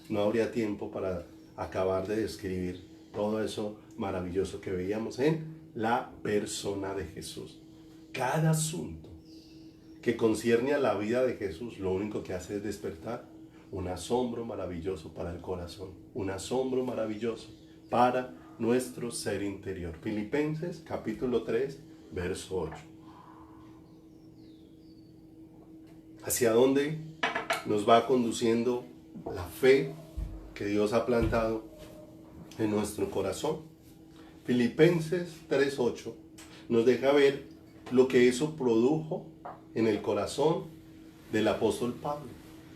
no habría tiempo para acabar de describir todo eso maravilloso que veíamos en la persona de Jesús. Cada asunto que concierne a la vida de Jesús, lo único que hace es despertar un asombro maravilloso para el corazón, un asombro maravilloso para nuestro ser interior. Filipenses capítulo 3, verso 8. ¿Hacia dónde nos va conduciendo la fe que Dios ha plantado en nuestro corazón? Filipenses 3:8 nos deja ver lo que eso produjo en el corazón del apóstol Pablo.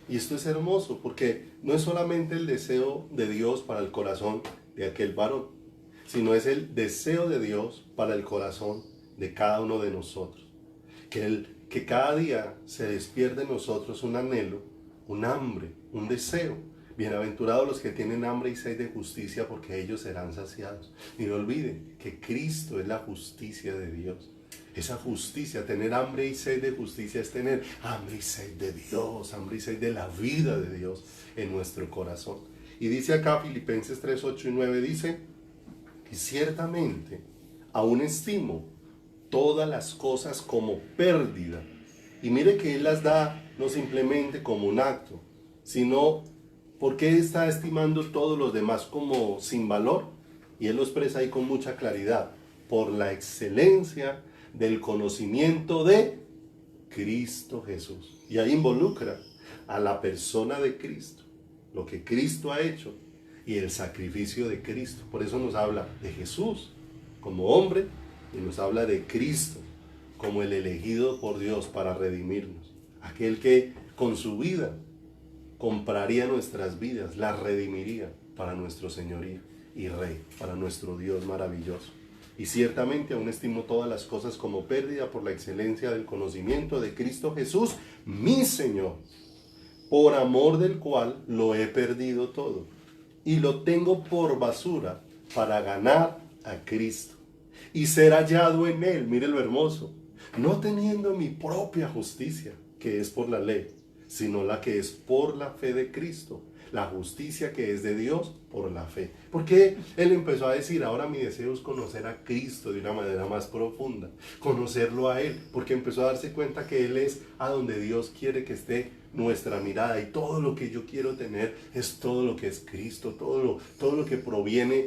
Y esto es hermoso porque no es solamente el deseo de Dios para el corazón de aquel varón, sino es el deseo de Dios para el corazón de cada uno de nosotros. Que cada día se despierte en nosotros un anhelo, un hambre, un deseo. Bienaventurados los que tienen hambre y sed de justicia, porque ellos serán saciados. Y no olviden que Cristo es la justicia de Dios. Esa justicia, tener hambre y sed de justicia, es tener hambre y sed de Dios, hambre y sed de la vida de Dios en nuestro corazón. Y dice acá Filipenses 3, 8 y 9, dice, y ciertamente aún estimo todas las cosas como pérdida. Y mire que Él las da no simplemente como un acto, sino porque está estimando todos los demás como sin valor. Y Él lo expresa ahí con mucha claridad, por la excelencia del conocimiento de Cristo Jesús. Y ahí involucra a la persona de Cristo, lo que Cristo ha hecho y el sacrificio de Cristo. Por eso nos habla de Jesús como hombre y nos habla de Cristo como el elegido por Dios para redimirnos. Aquel que con su vida compraría nuestras vidas, las redimiría para nuestro señorío y Rey, para nuestro Dios maravilloso. Y ciertamente aún estimo todas las cosas como pérdida por la excelencia del conocimiento de Cristo Jesús, mi Señor, por amor del cual lo he perdido todo y lo tengo por basura para ganar a Cristo y ser hallado en Él. Mire lo hermoso, no teniendo mi propia justicia, que es por la ley, sino la que es por la fe de Cristo, la justicia que es de Dios por la fe. Porque Él empezó a decir, ahora mi deseo es conocer a Cristo de una manera más profunda, conocerlo a Él, porque empezó a darse cuenta que Él es a donde Dios quiere que esté nuestra mirada, y todo lo que yo quiero tener es todo lo que es Cristo, todo lo que proviene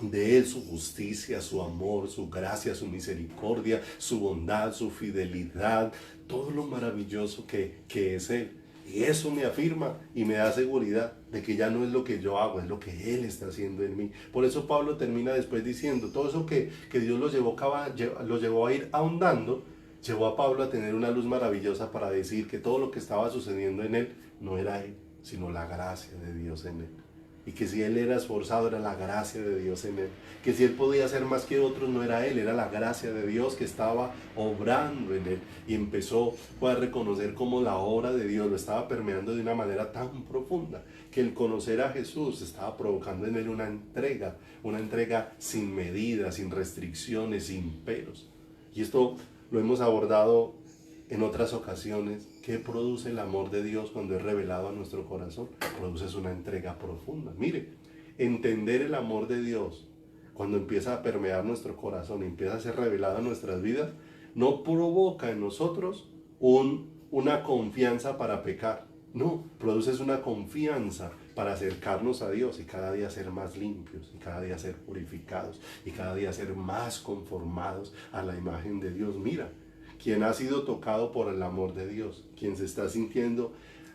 de Él, su justicia, su amor, su gracia, su misericordia, su bondad, su fidelidad, todo lo maravilloso que es Él. Y eso me afirma y me da seguridad de que ya no es lo que yo hago, es lo que Él está haciendo en mí. Por eso Pablo termina después diciendo, todo eso que Dios lo llevó a ir ahondando, llevó a Pablo a tener una luz maravillosa para decir que todo lo que estaba sucediendo en él no era él, sino la gracia de Dios en él. y que si él era esforzado era la gracia de Dios en él, que si él podía hacer más que otros no era él, era la gracia de Dios que estaba obrando en él, y empezó a reconocer cómo la obra de Dios lo estaba permeando de una manera tan profunda, que el conocer a Jesús estaba provocando en él una entrega sin medida, sin restricciones, sin peros. Y esto lo hemos abordado en otras ocasiones. ¿Qué produce el amor de Dios cuando es revelado a nuestro corazón? Produce una entrega profunda. Mire, entender el amor de Dios cuando empieza a permear nuestro corazón y empieza a ser revelado en nuestras vidas, no provoca en nosotros una confianza para pecar. No, produce una confianza para acercarnos a Dios y cada día ser más limpios, y cada día ser purificados, y cada día ser más conformados a la imagen de Dios. Mira, quien ha sido tocado por el amor de Dios, quien se está sintiendo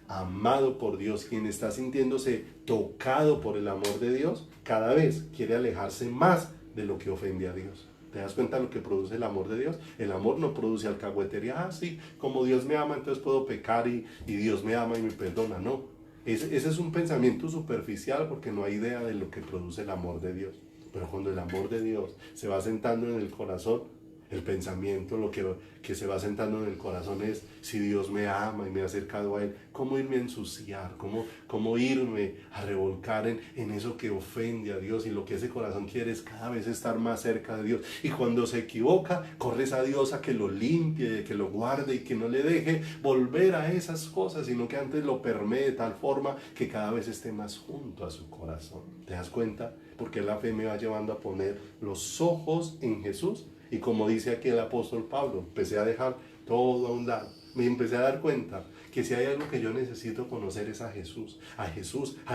amado por Dios, quien está sintiéndose tocado por el amor de Dios, cada vez quiere alejarse más de lo que ofende a Dios. ¿Te das cuenta de lo que produce el amor de Dios? El amor no produce alcahuetería. Sí, como Dios me ama, entonces puedo pecar y Dios me ama y me perdona. No, ese es un pensamiento superficial porque no hay idea de lo que produce el amor de Dios. Pero cuando el amor de Dios se va sentando en el corazón, el pensamiento, lo que se va sentando en el corazón es: si Dios me ama y me ha acercado a Él, ¿cómo irme a ensuciar? ¿Cómo irme a revolcar en eso que ofende a Dios? Y lo que ese corazón quiere es cada vez estar más cerca de Dios. Y cuando se equivoca, corres a Dios a que lo limpie, que lo guarde y que no le deje volver a esas cosas, sino que antes lo permee de tal forma que cada vez esté más junto a su corazón. ¿Te das cuenta? Porque la fe me va llevando a poner los ojos en Jesús. Y como dice aquí el apóstol Pablo, empecé a dejar todo a un lado. Me empecé a dar cuenta que si hay algo que yo necesito conocer es a Jesús, al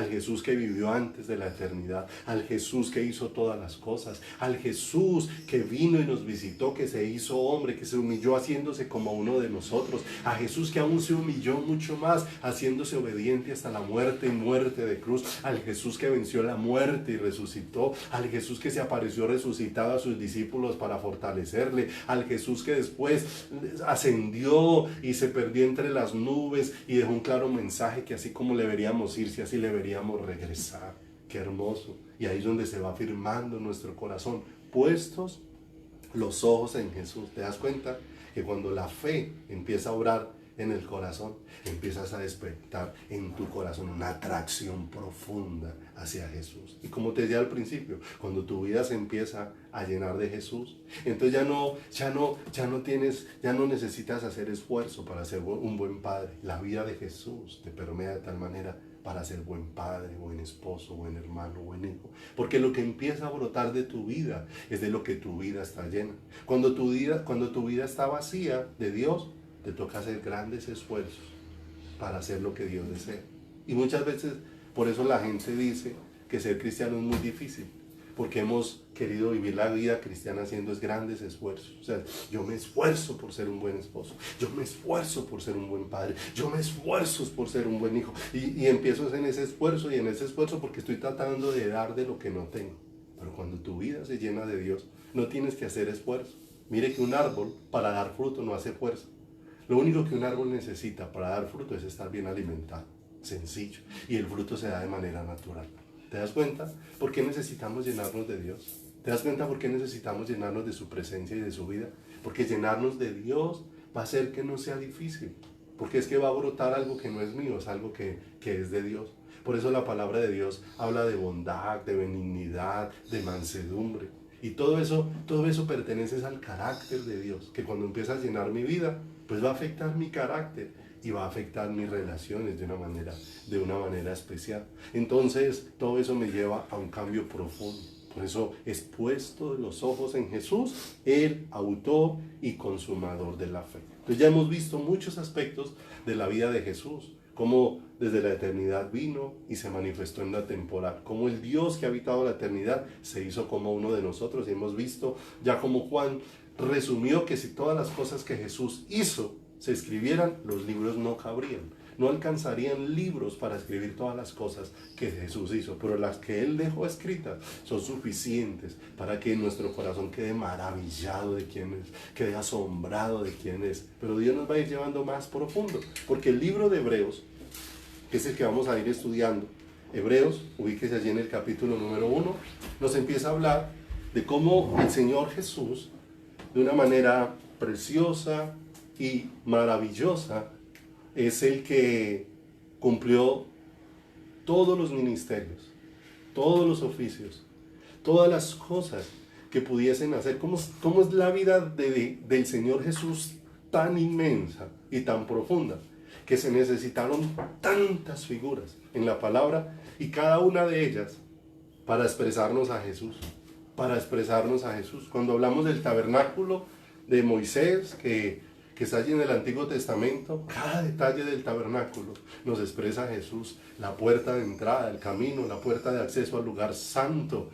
Jesús que vivió antes de la eternidad, al Jesús que hizo todas las cosas, al Jesús que vino y nos visitó, que se hizo hombre, que se humilló haciéndose como uno de nosotros, a Jesús que aún se humilló mucho más, haciéndose obediente hasta la muerte y muerte de cruz, al Jesús que venció la muerte y resucitó, al Jesús que se apareció resucitado a sus discípulos para fortalecerle, al Jesús que después ascendió y se perdió entre las nubes y dejó un claro mensaje que así como le veríamos irse, así le veríamos regresar. Qué hermoso. Y ahí es donde se va afirmando nuestro corazón, puestos los ojos en Jesús. ¿Te das cuenta? Que cuando la fe empieza a obrar en el corazón, empiezas a despertar en tu corazón una atracción profunda hacia Jesús. Y como te decía al principio, cuando tu vida se empieza a llenar de Jesús, entonces ya no necesitas hacer esfuerzo para ser un buen padre. La vida de Jesús te permea de tal manera para ser buen padre, buen esposo, buen hermano, buen hijo. Porque lo que empieza a brotar de tu vida es de lo que tu vida está llena. Cuando tu vida está vacía de Dios, te toca hacer grandes esfuerzos para hacer lo que Dios desea. Y muchas veces, por eso la gente dice que ser cristiano es muy difícil, porque hemos querido vivir la vida cristiana haciendo grandes esfuerzos. O sea, yo me esfuerzo por ser un buen esposo, yo me esfuerzo por ser un buen padre, yo me esfuerzo por ser un buen hijo. Y empiezo en ese esfuerzo y en ese esfuerzo porque estoy tratando de dar de lo que no tengo. Pero cuando tu vida se llena de Dios, no tienes que hacer esfuerzo. Mire que un árbol para dar fruto no hace fuerza. Lo único que un árbol necesita para dar fruto es estar bien alimentado, sencillo, y el fruto se da de manera natural. ¿Te das cuenta por qué necesitamos llenarnos de Dios? ¿Te das cuenta por qué necesitamos llenarnos de su presencia y de su vida? Porque llenarnos de Dios va a hacer que no sea difícil, porque es que va a brotar algo que no es mío, es algo que es de Dios. Por eso la palabra de Dios habla de bondad, de benignidad, de mansedumbre. Y todo eso pertenece al carácter de Dios, que cuando empieza a llenar mi vida, pues va a afectar mi carácter y va a afectar mis relaciones de una manera especial. Entonces, todo eso me lleva a un cambio profundo. Por eso es puesto los ojos en Jesús, el autor y consumador de la fe. Entonces ya hemos visto muchos aspectos de la vida de Jesús, cómo desde la eternidad vino y se manifestó en la temporal, cómo el Dios que ha habitado la eternidad se hizo como uno de nosotros. Y hemos visto ya como Juan resumió que si todas las cosas que Jesús hizo se escribieran, los libros no cabrían. No alcanzarían libros para escribir todas las cosas que Jesús hizo, pero las que Él dejó escritas son suficientes para que nuestro corazón quede maravillado de quién es, quede asombrado de quién es. Pero Dios nos va a ir llevando más profundo, porque el libro de Hebreos, que es el que vamos a ir estudiando, Hebreos, ubíquese allí en el capítulo número 1, nos empieza a hablar de cómo el Señor Jesús, de una manera preciosa y maravillosa, es el que cumplió todos los ministerios, todos los oficios, todas las cosas que pudiesen hacer. ¿Cómo es la vida del Señor Jesús tan inmensa y tan profunda? Que se necesitaron tantas figuras en la palabra y cada una de ellas para expresarnos a Jesús. Para expresarnos a Jesús. Cuando hablamos del tabernáculo de Moisés, que está allí en el Antiguo Testamento, cada detalle del tabernáculo nos expresa a Jesús. La puerta de entrada, el camino, la puerta de acceso al lugar santo,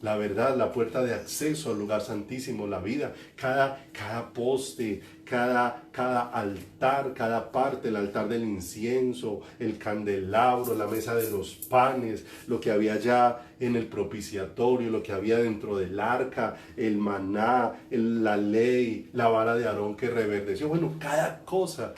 la verdad, la puerta de acceso al lugar santísimo, la vida, cada poste, cada altar, cada parte, el altar del incienso, el candelabro, la mesa de los panes, lo que había ya en el propiciatorio, lo que había dentro del arca, el maná, la ley, la vara de Aarón que reverdeció. Bueno, cada cosa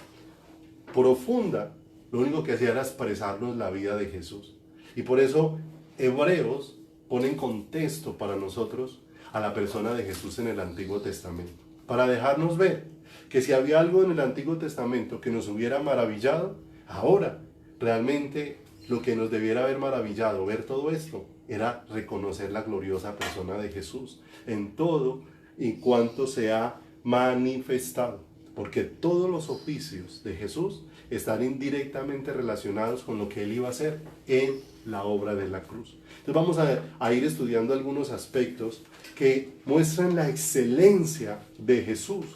profunda, lo único que hacía era expresarnos la vida de Jesús. Y por eso Hebreos pone en contexto para nosotros a la persona de Jesús en el Antiguo Testamento, para dejarnos ver que si había algo en el Antiguo Testamento que nos hubiera maravillado, ahora realmente lo que nos debiera haber maravillado, ver todo esto, era reconocer la gloriosa persona de Jesús en todo y cuanto se ha manifestado, porque todos los oficios de Jesús están indirectamente relacionados con lo que Él iba a hacer en la obra de la cruz. Entonces vamos a ir estudiando algunos aspectos que muestran la excelencia de Jesús,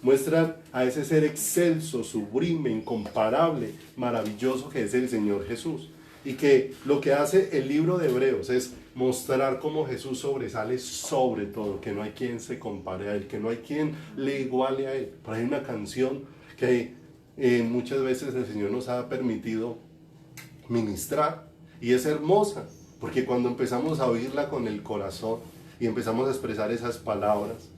muestran a ese ser excelso, sublime, incomparable, maravilloso que es el Señor Jesús. Y que lo que hace el libro de Hebreos es mostrar cómo Jesús sobresale sobre todo, que no hay quien se compare a Él, que no hay quien le iguale a Él. Pero hay una canción que muchas veces el Señor nos ha permitido ministrar y es hermosa, porque cuando empezamos a oírla con el corazón y empezamos a expresar esas palabras,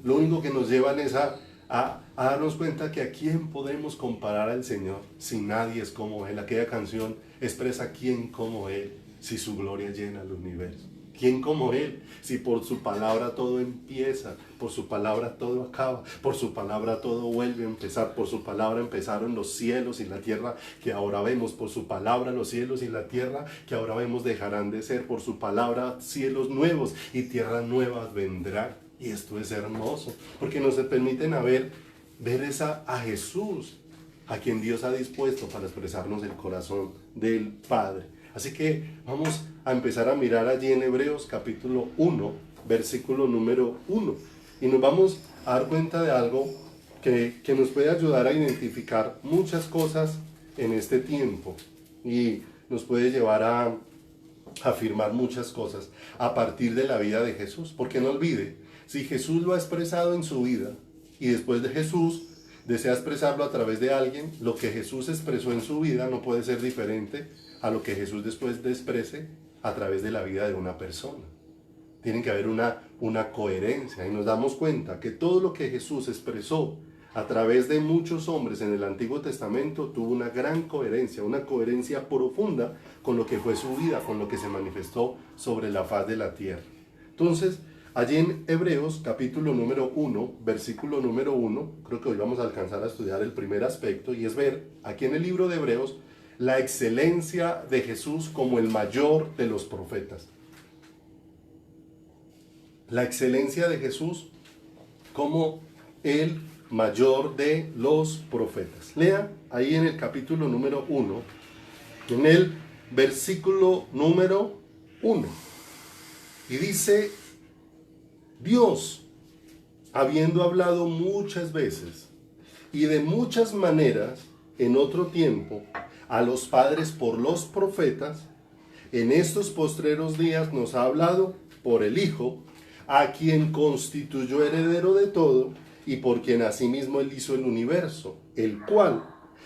lo único que nos llevan es a darnos cuenta que a quién podemos comparar al Señor si nadie es como Él. Aquella canción expresa a quién como Él si su gloria llena el universo. ¿Quién como Él? Si por su palabra todo empieza, por su palabra todo acaba, por su palabra todo vuelve a empezar, por su palabra empezaron los cielos y la tierra que ahora vemos, por su palabra los cielos y la tierra que ahora vemos dejarán de ser, por su palabra cielos nuevos y tierras nuevas vendrán. Y esto es hermoso, porque nos permiten ver a Jesús, a quien Dios ha dispuesto para expresarnos el corazón del Padre. Así que vamos a empezar a mirar allí en Hebreos capítulo 1, versículo número 1. Y nos vamos a dar cuenta de algo que nos puede ayudar a identificar muchas cosas en este tiempo. Y nos puede llevar a afirmar muchas cosas a partir de la vida de Jesús. Porque no olvide, si Jesús lo ha expresado en su vida y después de Jesús desea expresarlo a través de alguien, lo que Jesús expresó en su vida no puede ser diferente a lo que Jesús después exprese a través de la vida de una persona. Tiene que haber una coherencia y nos damos cuenta que todo lo que Jesús expresó a través de muchos hombres en el Antiguo Testamento tuvo una gran coherencia, una coherencia profunda con lo que fue su vida, con lo que se manifestó sobre la faz de la tierra. Entonces, allí en Hebreos capítulo número 1, versículo número 1, creo que hoy vamos a alcanzar a estudiar el primer aspecto y es ver aquí en el libro de Hebreos la excelencia de Jesús como el mayor de los profetas. La excelencia de Jesús como el mayor de los profetas. Lea ahí en el capítulo número 1, en el versículo número 1. Y dice: Dios, habiendo hablado muchas veces y de muchas maneras en otro tiempo a los padres por los profetas, en estos postreros días nos ha hablado por el Hijo, a quien constituyó heredero de todo y por quien asimismo Él hizo el universo, el cual,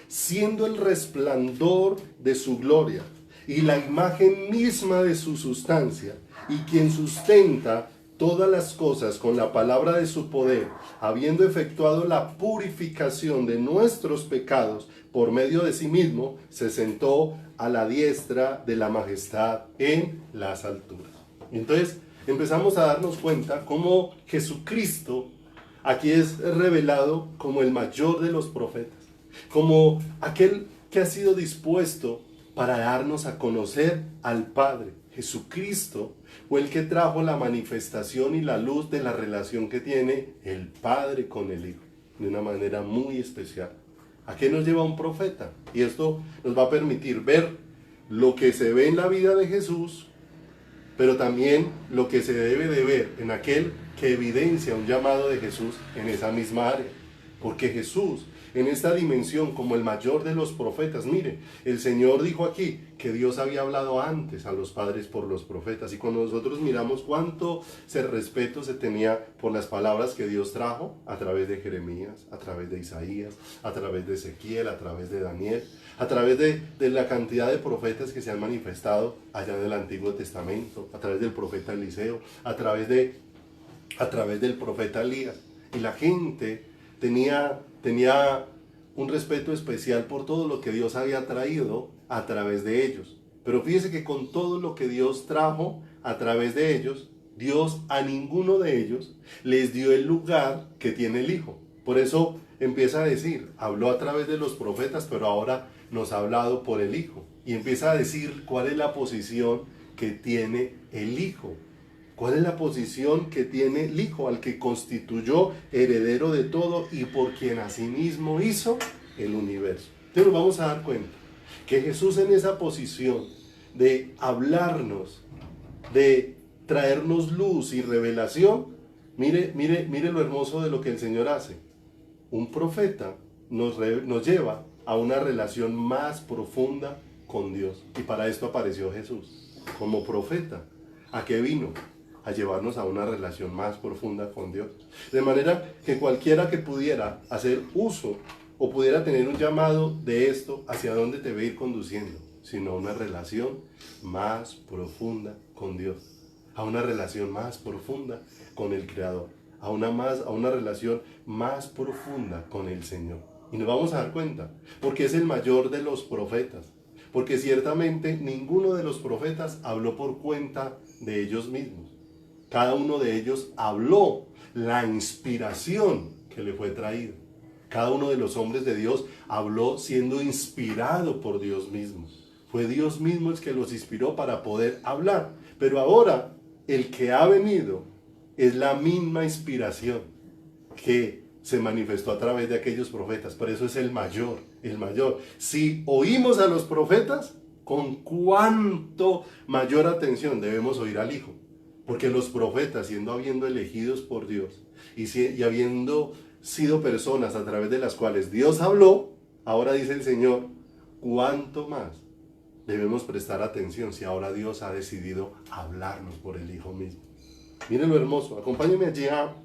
siendo el resplandor de su gloria y la imagen misma de su sustancia, y quien sustenta todas las cosas con la palabra de su poder, habiendo efectuado la purificación de nuestros pecados por medio de sí mismo, se sentó a la diestra de la majestad en las alturas. Y entonces empezamos a darnos cuenta cómo Jesucristo aquí es revelado como el mayor de los profetas, como aquel que ha sido dispuesto para darnos a conocer al Padre. Jesucristo fue el que trajo la manifestación y la luz de la relación que tiene el Padre con el Hijo, de una manera muy especial. ¿A qué nos lleva un profeta? Y esto nos va a permitir ver lo que se ve en la vida de Jesús, pero también lo que se debe de ver en aquel que evidencia un llamado de Jesús en esa misma área. Porque Jesús, en esta dimensión como el mayor de los profetas, mire, el Señor dijo aquí que Dios había hablado antes a los padres por los profetas. Y cuando nosotros miramos cuánto respeto se tenía por las palabras que Dios trajo a través de Jeremías, a través de Isaías, a través de Ezequiel, a través de Daniel, a través de la cantidad de profetas que se han manifestado allá en el Antiguo Testamento, a través del profeta Eliseo, a través del profeta Elías. Y la gente tenía un respeto especial por todo lo que Dios había traído a través de ellos. Pero fíjese que con todo lo que Dios trajo a través de ellos, Dios a ninguno de ellos les dio el lugar que tiene el Hijo. Por eso empieza a decir, habló a través de los profetas, pero ahora nos ha hablado por el Hijo. Y empieza a decir cuál es la posición que tiene el Hijo. ¿Cuál es la posición que tiene el Hijo, al que constituyó heredero de todo y por quien asimismo hizo el universo? Entonces nos vamos a dar cuenta que Jesús, en esa posición de hablarnos, de traernos luz y revelación, mire lo hermoso de lo que el Señor hace. Un profeta nos lleva a una relación más profunda con Dios. Y para esto apareció Jesús como profeta. ¿A qué vino? A llevarnos a una relación más profunda con Dios. De manera que cualquiera que pudiera hacer uso o pudiera tener un llamado de esto, ¿hacia dónde te va a ir conduciendo? Sino a una relación más profunda con Dios, a una relación más profunda con el Creador, a una relación más profunda con el Señor. Y nos vamos a dar cuenta, porque es el mayor de los profetas, porque ciertamente ninguno de los profetas habló por cuenta de ellos mismos. Cada uno de ellos habló la inspiración que le fue traída. Cada uno de los hombres de Dios habló siendo inspirado por Dios mismo. Fue Dios mismo el que los inspiró para poder hablar. Pero ahora el que ha venido es la misma inspiración que se manifestó a través de aquellos profetas. Por eso es el mayor, el mayor. Si oímos a los profetas, con cuánto mayor atención debemos oír al Hijo. Porque los profetas, habiendo elegidos por Dios y habiendo sido personas a través de las cuales Dios habló, ahora dice el Señor, ¿cuánto más debemos prestar atención si ahora Dios ha decidido hablarnos por el Hijo mismo? Miren lo hermoso. Acompáñenme allí a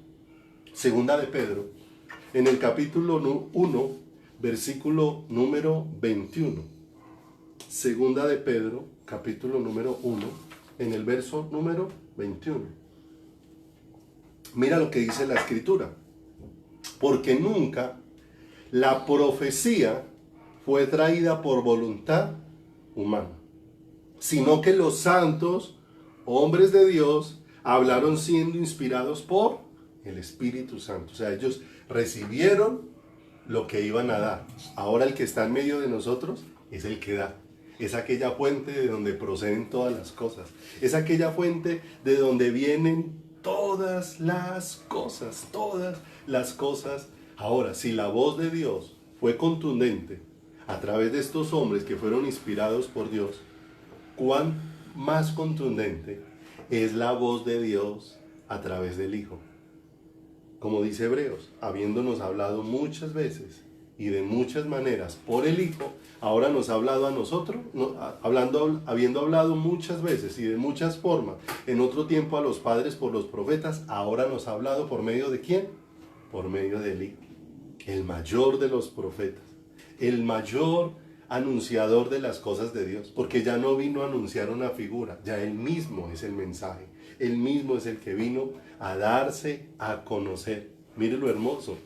Segunda de Pedro, en el capítulo 1, versículo número 21. Segunda de Pedro, capítulo número 1, en el verso número 21. Mira lo que dice la Escritura. Porque nunca la profecía fue traída por voluntad humana, sino que los santos, hombres de Dios, hablaron siendo inspirados por el Espíritu Santo. O sea, ellos recibieron lo que iban a dar. Ahora el que está en medio de nosotros es el que da. Es aquella fuente de donde proceden todas las cosas. Es aquella fuente de donde vienen todas las cosas. Todas las cosas. Ahora, si la voz de Dios fue contundente a través de estos hombres que fueron inspirados por Dios, ¿cuán más contundente es la voz de Dios a través del Hijo? Como dice Hebreos, habiéndonos hablado muchas veces y de muchas maneras por el Hijo, ahora nos ha hablado a nosotros, habiendo hablado muchas veces y de muchas formas, en otro tiempo a los padres por los profetas, ahora nos ha hablado por medio de ¿quién? Por medio del Hijo, el mayor de los profetas, el mayor anunciador de las cosas de Dios, porque ya no vino a anunciar una figura, ya Él mismo es el mensaje, Él mismo es el que vino a darse a conocer. Mire lo hermoso.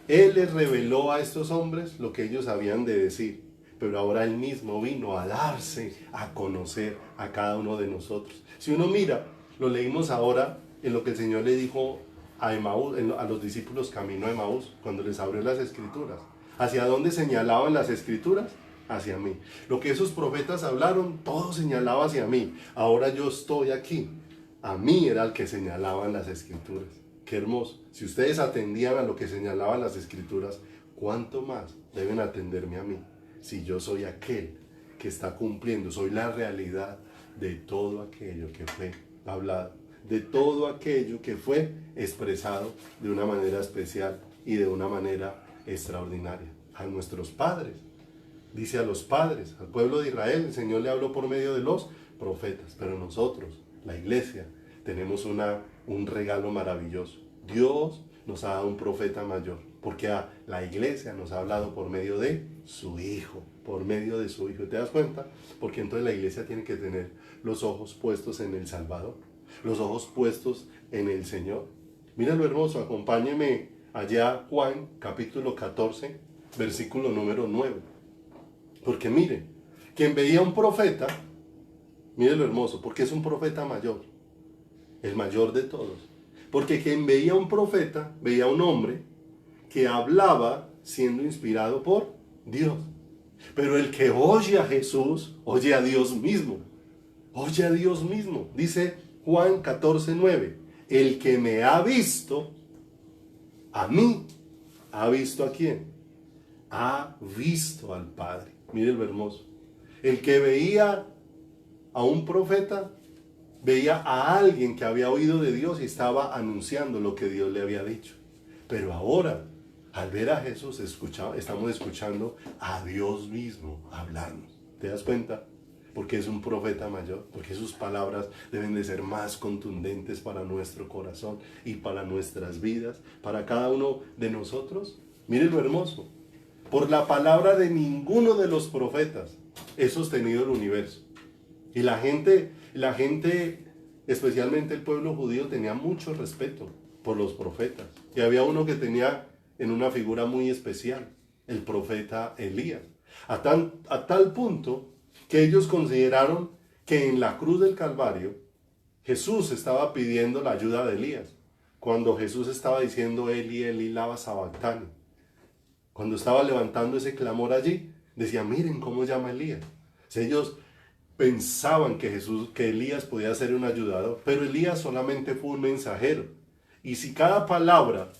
Él les reveló a estos hombres lo que ellos habían de decir, pero ahora Él mismo vino a darse a conocer a cada uno de nosotros. Si uno mira, lo leímos ahora en lo que el Señor le dijo a Emaús, a los discípulos camino a Emaús, cuando les abrió las Escrituras. ¿Hacia dónde señalaban las Escrituras? Hacia mí. Lo que esos profetas hablaron, todo señalaba hacia mí. Ahora yo estoy aquí. A mí era el que señalaban las Escrituras. Qué hermoso. Si ustedes atendían a lo que señalaban las Escrituras, ¿cuánto más deben atenderme a mí? Si yo soy aquel que está cumpliendo, soy la realidad de todo aquello que fue hablado, de todo aquello que fue expresado de una manera especial y de una manera extraordinaria. A nuestros padres, dice a los padres, al pueblo de Israel, el Señor le habló por medio de los profetas, pero nosotros, la iglesia, tenemos un regalo maravilloso. Dios nos ha dado un profeta mayor, porque a la iglesia nos ha hablado por medio de su Hijo, por medio de su Hijo. ¿Te das cuenta? Porque entonces la iglesia tiene que tener los ojos puestos en el Salvador, los ojos puestos en el Señor. Mira lo hermoso, acompáñeme allá Juan capítulo 14, versículo número 9. Porque mire, quien veía un profeta, mire lo hermoso, porque es un profeta mayor, el mayor de todos. Porque quien veía un profeta, veía un hombre que hablaba siendo inspirado por Dios. Pero el que oye a Jesús, oye a Dios mismo. Oye a Dios mismo. Dice Juan 14:9. El que me ha visto, a mí, ¿ha visto a quién? Ha visto al Padre. Mire lo hermoso. El que veía a un profeta, veía a alguien que había oído de Dios y estaba anunciando lo que Dios le había dicho. Pero ahora, al ver a Jesús, estamos escuchando a Dios mismo hablarnos. ¿Te das cuenta? Porque es un profeta mayor, porque sus palabras deben de ser más contundentes para nuestro corazón y para nuestras vidas, para cada uno de nosotros. Miren lo hermoso. Por la palabra de ninguno de los profetas es sostenido el universo. Y la gente, especialmente el pueblo judío, tenía mucho respeto por los profetas. Y había uno que tenía en una figura muy especial, el profeta Elías. A tal punto que ellos consideraron que en la cruz del Calvario Jesús estaba pidiendo la ayuda de Elías. Cuando Jesús estaba diciendo Eli, Eli, lama sabactani. Cuando estaba levantando ese clamor allí, decía, miren cómo llama Elías. O sea, ellos pensaban que Elías podía ser un ayudador, pero Elías solamente fue un mensajero. Y si cada palabra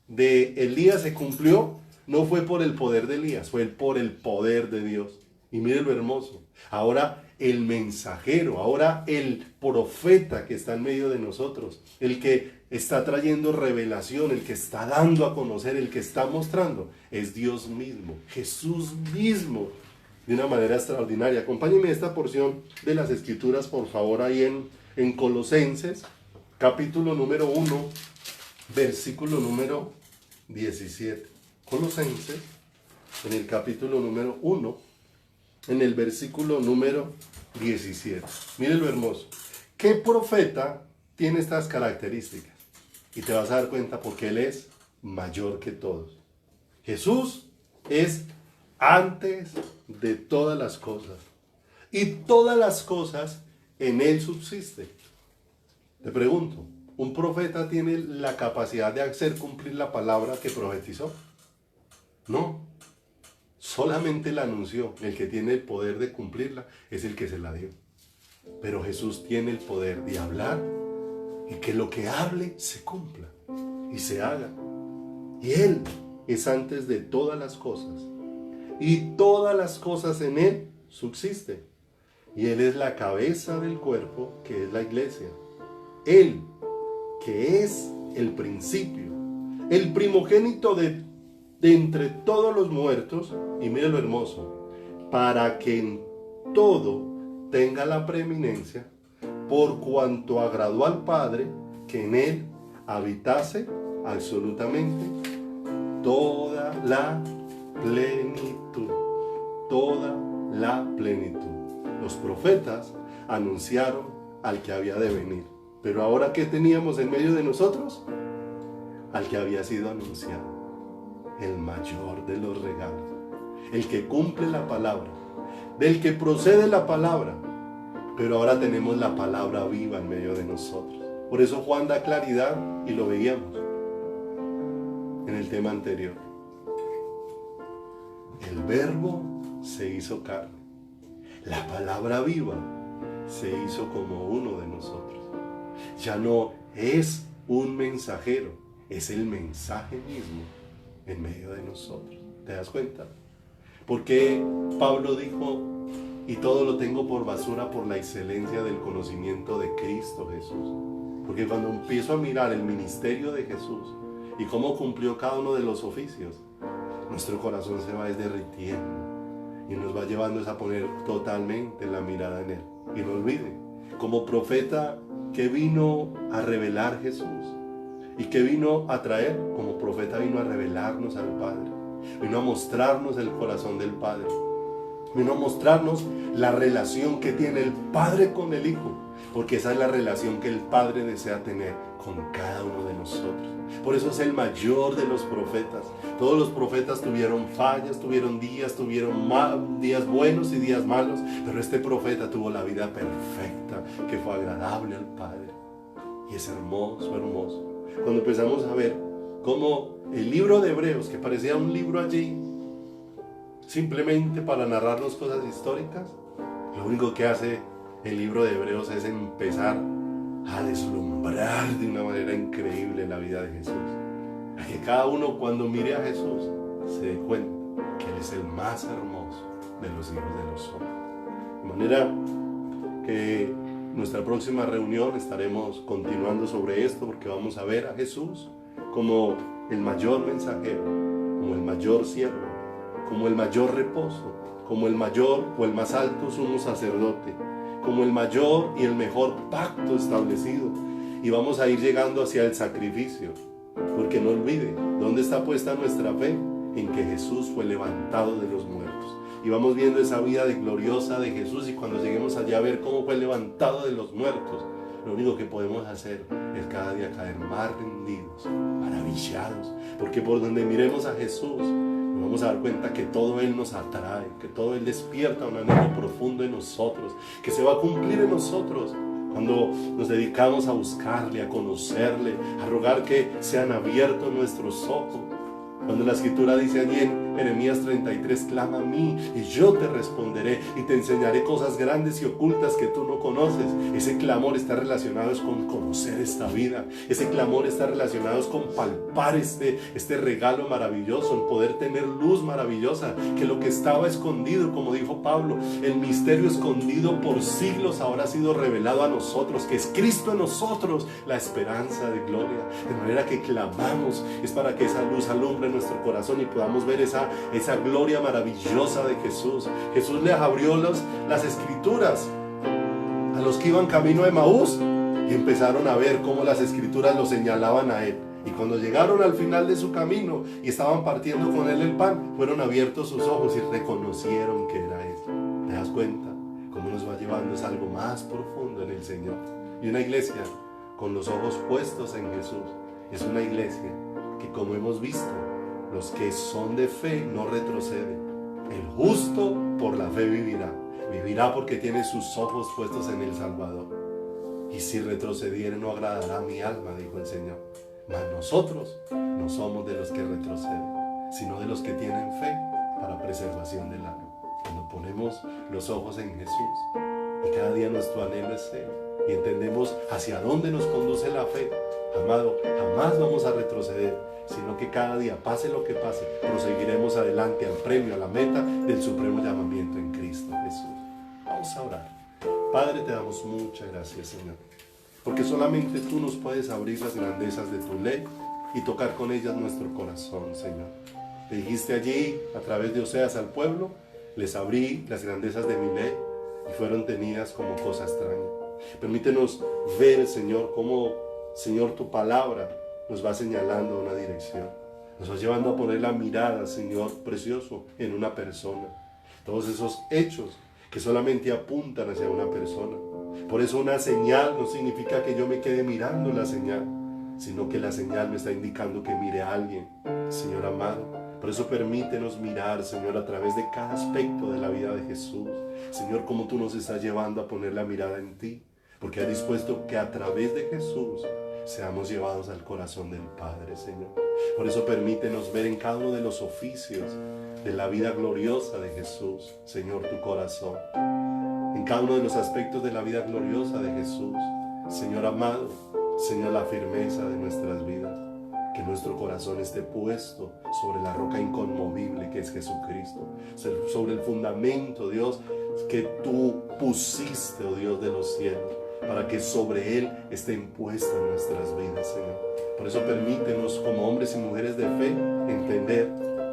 de Elías se cumplió, no fue por el poder de Elías, fue por el poder de Dios. Y mire lo hermoso. Ahora el mensajero, ahora el profeta que está en medio de nosotros, el que está trayendo revelación, el que está dando a conocer, el que está mostrando, es Dios mismo, Jesús mismo, de una manera extraordinaria. Acompáñenme esta porción de las Escrituras, por favor, ahí en Colosenses, capítulo número 1, versículo número 17. Colosenses, en el capítulo número 1, en el versículo número 17. Miren lo hermoso. ¿Qué profeta tiene estas características? Y te vas a dar cuenta porque Él es mayor que todos. Jesús es antes de todas las cosas. Y todas las cosas en Él subsisten. Te pregunto, ¿un profeta tiene la capacidad de hacer cumplir la palabra que profetizó? No. Solamente la anunció. El que tiene el poder de cumplirla es el que se la dio. Pero Jesús tiene el poder de hablar y que lo que hable se cumpla y se haga. Y Él es antes de todas las cosas. Y todas las cosas en Él subsisten. Y Él es la cabeza del cuerpo, que es la iglesia. Él, que es el principio, el primogénito de entre todos los muertos, y mire lo hermoso, para que en todo tenga la preeminencia, por cuanto agradó al Padre que en Él habitase absolutamente toda la plenitud. Toda la plenitud. Los profetas anunciaron al que había de venir. Pero ahora, ¿qué teníamos en medio de nosotros? Al que había sido anunciado, el mayor de los regalos, el que cumple la palabra, del que procede la palabra. Pero ahora tenemos la palabra viva en medio de nosotros. Por eso Juan da claridad, y lo veíamos en el tema anterior. El verbo se hizo carne. La palabra viva se hizo como uno de nosotros. Ya no es un mensajero, es el mensaje mismo en medio de nosotros. ¿Te das cuenta? Porque Pablo dijo, y todo lo tengo por basura por la excelencia del conocimiento de Cristo Jesús? Porque cuando empiezo a mirar el ministerio de Jesús y cómo cumplió cada uno de los oficios, nuestro corazón se va derritiendo y nos va llevando a poner totalmente la mirada en Él. Y no olvide, como profeta que vino a revelar Jesús y que vino a traer, como profeta vino a revelarnos al Padre, vino a mostrarnos el corazón del Padre, vino a mostrarnos la relación que tiene el Padre con el Hijo, porque esa es la relación que el Padre desea tener con cada uno de nosotros. Por eso es el mayor de los profetas. Todos los profetas tuvieron fallas, tuvieron días buenos y días malos, pero este profeta tuvo la vida perfecta, que fue agradable al Padre. Y es hermoso, hermoso. Cuando empezamos a ver cómo el libro de Hebreos, que parecía un libro allí, simplemente para narrarnos cosas históricas, lo único que hace el libro de Hebreos es empezar a deslumbrar de una manera increíble la vida de Jesús. A que cada uno, cuando mire a Jesús, se dé cuenta que Él es el más hermoso de los hijos de los hombres. De manera que nuestra próxima reunión estaremos continuando sobre esto, porque vamos a ver a Jesús como el mayor mensajero, como el mayor siervo, como el mayor reposo, como el mayor o el más alto sumo sacerdote, como el mayor y el mejor pacto establecido. Y vamos a ir llegando hacia el sacrificio, porque no olvide, ¿dónde está puesta nuestra fe? En que Jesús fue levantado de los muertos. Y vamos viendo esa vida gloriosa de Jesús, y cuando lleguemos allá a ver cómo fue levantado de los muertos, lo único que podemos hacer es cada día caer más rendidos, maravillados, porque por donde miremos a Jesús, nos vamos a dar cuenta que todo Él nos atrae, que todo Él despierta un anhelo profundo en nosotros, que se va a cumplir en nosotros cuando nos dedicamos a buscarle, a conocerle, a rogar que sean abiertos nuestros ojos. Cuando la Escritura dice allí en Jeremías 33, clama a mí y yo te responderé y te enseñaré cosas grandes y ocultas que tú no conoces. Ese clamor está relacionado con conocer esta vida. Ese clamor está relacionado con palpar este regalo maravilloso, en poder tener luz maravillosa, que lo que estaba escondido, como dijo Pablo, el misterio escondido por siglos ahora ha sido revelado a nosotros, que es Cristo en nosotros, la esperanza de gloria. De manera que clamamos, es para que esa luz alumbre nuestro corazón y podamos ver esa gloria maravillosa de Jesús. Jesús les abrió las escrituras a los que iban camino a Emaús y empezaron a ver cómo las escrituras lo señalaban a Él. Y cuando llegaron al final de su camino y estaban partiendo con Él el pan, fueron abiertos sus ojos y reconocieron que era Él. ¿Te das cuenta? Cómo nos va llevando es algo más profundo en el Señor. Y una iglesia con los ojos puestos en Jesús es una iglesia que, como hemos visto, los que son de fe no retroceden. El justo por la fe vivirá. Vivirá porque tiene sus ojos puestos en el Salvador. Y si retrocediere no agradará a mi alma, dijo el Señor. Mas nosotros no somos de los que retroceden, sino de los que tienen fe para preservación del alma. Cuando ponemos los ojos en Jesús y cada día nuestro anhelo es Él y entendemos hacia dónde nos conduce la fe, amado, jamás vamos a retroceder, sino que cada día, pase lo que pase, proseguiremos adelante al premio, a la meta del supremo llamamiento en Cristo Jesús. Vamos a orar. Padre, te damos muchas gracias, Señor, porque solamente tú nos puedes abrir las grandezas de tu ley y tocar con ellas nuestro corazón, Señor. Te dijiste allí, a través de Oseas al pueblo, les abrí las grandezas de mi ley y fueron tenidas como cosa extraña. Permítenos ver, Señor, cómo, Señor, tu palabra nos va señalando una dirección. Nos va llevando a poner la mirada, Señor precioso, en una persona. Todos esos hechos que solamente apuntan hacia una persona. Por eso una señal no significa que yo me quede mirando la señal, sino que la señal me está indicando que mire a alguien, Señor amado. Por eso permítenos mirar, Señor, a través de cada aspecto de la vida de Jesús. Señor, cómo tú nos estás llevando a poner la mirada en ti, porque has dispuesto que a través de Jesús seamos llevados al corazón del Padre, Señor. Por eso permítenos ver en cada uno de los oficios de la vida gloriosa de Jesús, Señor, tu corazón. En cada uno de los aspectos de la vida gloriosa de Jesús, Señor amado, Señor, la firmeza de nuestras vidas. Que nuestro corazón esté puesto sobre la roca inconmovible que es Jesucristo, sobre el fundamento, Dios, que tú pusiste, oh Dios de los cielos, para que sobre él estén puestas nuestras vidas, Señor. Por eso permítenos, como hombres y mujeres de fe, entender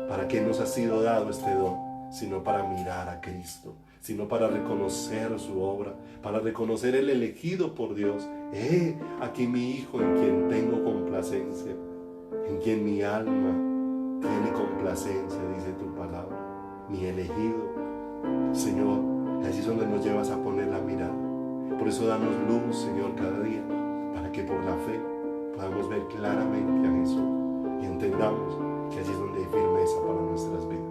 para qué nos ha sido dado este don, sino para mirar a Cristo, sino para reconocer su obra, para reconocer el elegido por Dios. Aquí mi Hijo en quien tengo complacencia, en quien mi alma tiene complacencia, dice tu palabra, mi elegido. Señor, allí es donde nos llevas a poner la mirada. Por eso danos luz, Señor, cada día, para que por la fe podamos ver claramente a Jesús y entendamos que allí es donde hay firmeza para nuestras vidas.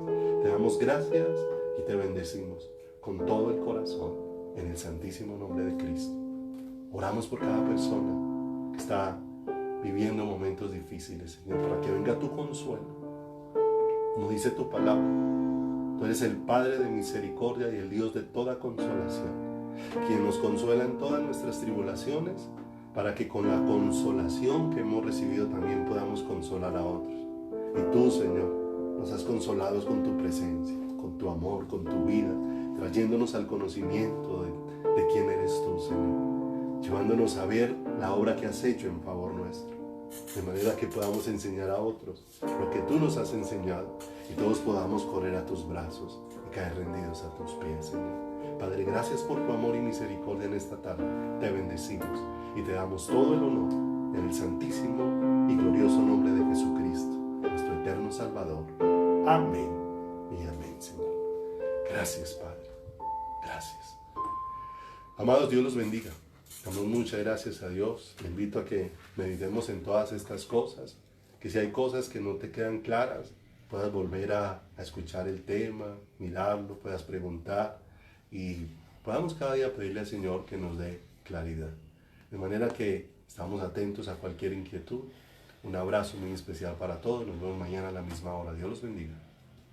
Te damos gracias y te bendecimos con todo el corazón en el santísimo nombre de Cristo. Oramos por cada persona que está viviendo momentos difíciles, Señor, para que venga tu consuelo. Como dice tu palabra, tú eres el Padre de misericordia y el Dios de toda consolación, quien nos consuela en todas nuestras tribulaciones, para que con la consolación que hemos recibido también podamos consolar a otros. Y tú, Señor, nos has consolado con tu presencia, con tu amor, con tu vida, trayéndonos al conocimiento de quién eres tú, Señor, llevándonos a ver la obra que has hecho en favor nuestro, de manera que podamos enseñar a otros lo que tú nos has enseñado y todos podamos correr a tus brazos y caer rendidos a tus pies, Señor. Padre, gracias por tu amor y misericordia en esta tarde. Te bendecimos y te damos todo el honor en el santísimo y glorioso nombre de Jesucristo, nuestro eterno Salvador. Amén y amén, Señor. Gracias, Padre. Gracias. Amados, Dios los bendiga. Damos muchas gracias a Dios. Te invito a que meditemos en todas estas cosas, que si hay cosas que no te quedan claras, puedas volver a escuchar el tema, mirarlo, puedas preguntar y podamos cada día pedirle al Señor que nos dé claridad. De manera que estamos atentos a cualquier inquietud. Un abrazo muy especial para todos. Nos vemos mañana a la misma hora. Dios los bendiga.